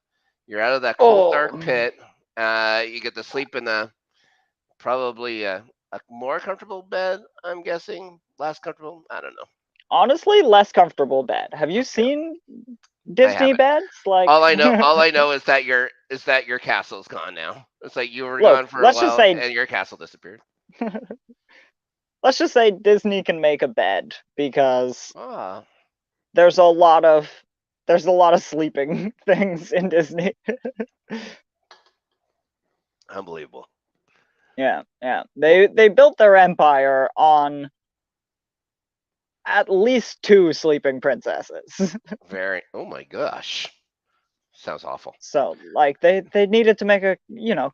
cold dark pit. You get to sleep in probably a more comfortable bed. I'm guessing less comfortable. I don't know. Honestly, less comfortable bed. Have you seen Disney beds? Like all I know is that your castle's gone now. It's like you were Look, gone for a let's just while say and your castle disappeared. let's just say Disney can make a bed because Ah, there's a lot of sleeping things in Disney. unbelievable. Yeah. They built their empire on at least 2 sleeping princesses. Very. Oh my gosh, sounds awful. So, like, they needed to make a,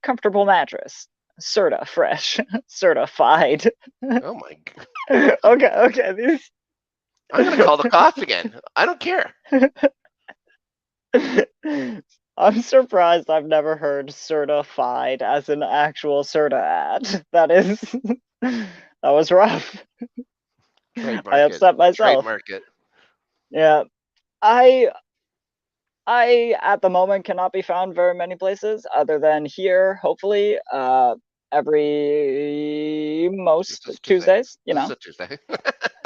comfortable mattress. Serta fresh. Certified. Oh my god. Okay, these I'm gonna call the cops again. I don't care. I'm surprised I've never heard certified as an actual Serta ad. That was rough. I upset myself. Trademark it. Yeah. I at the moment cannot be found very many places other than here, hopefully, every most Tuesdays, This is a Tuesday.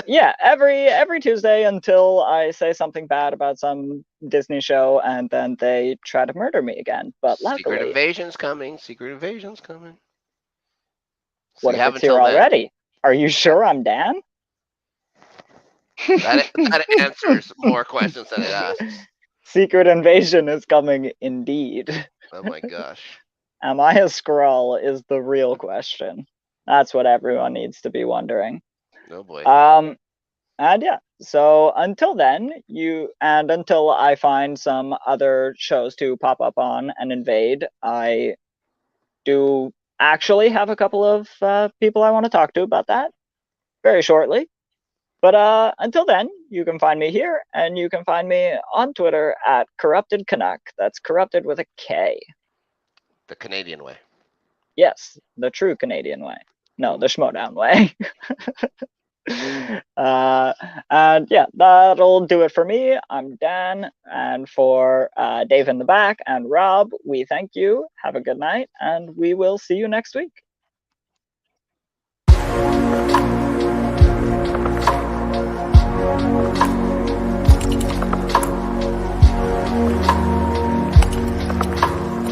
Yeah, every Tuesday until I say something bad about some Disney show and then they try to murder me again. But luckily, Secret Invasion's coming. Secret Invasion's coming. So what if it's here already? Are you sure I'm Dan? That answers more questions than it asks. Secret Invasion is coming indeed. Oh my gosh. Am I a Skrull is the real question. That's what everyone needs to be wondering. Oh boy. And yeah, so until then, until I find some other shows to pop up on and invade, I do actually have a couple of people I want to talk to about that very shortly. But until then, you can find me here, and you can find me on Twitter at Corrupted Canuck. That's corrupted with a K. The Canadian way. Yes, the true Canadian way. No, the Schmodown way. And yeah, that'll do it for me. I'm Dan, and for Dave in the back and Rob, we thank you. Have a good night, and we will see you next week.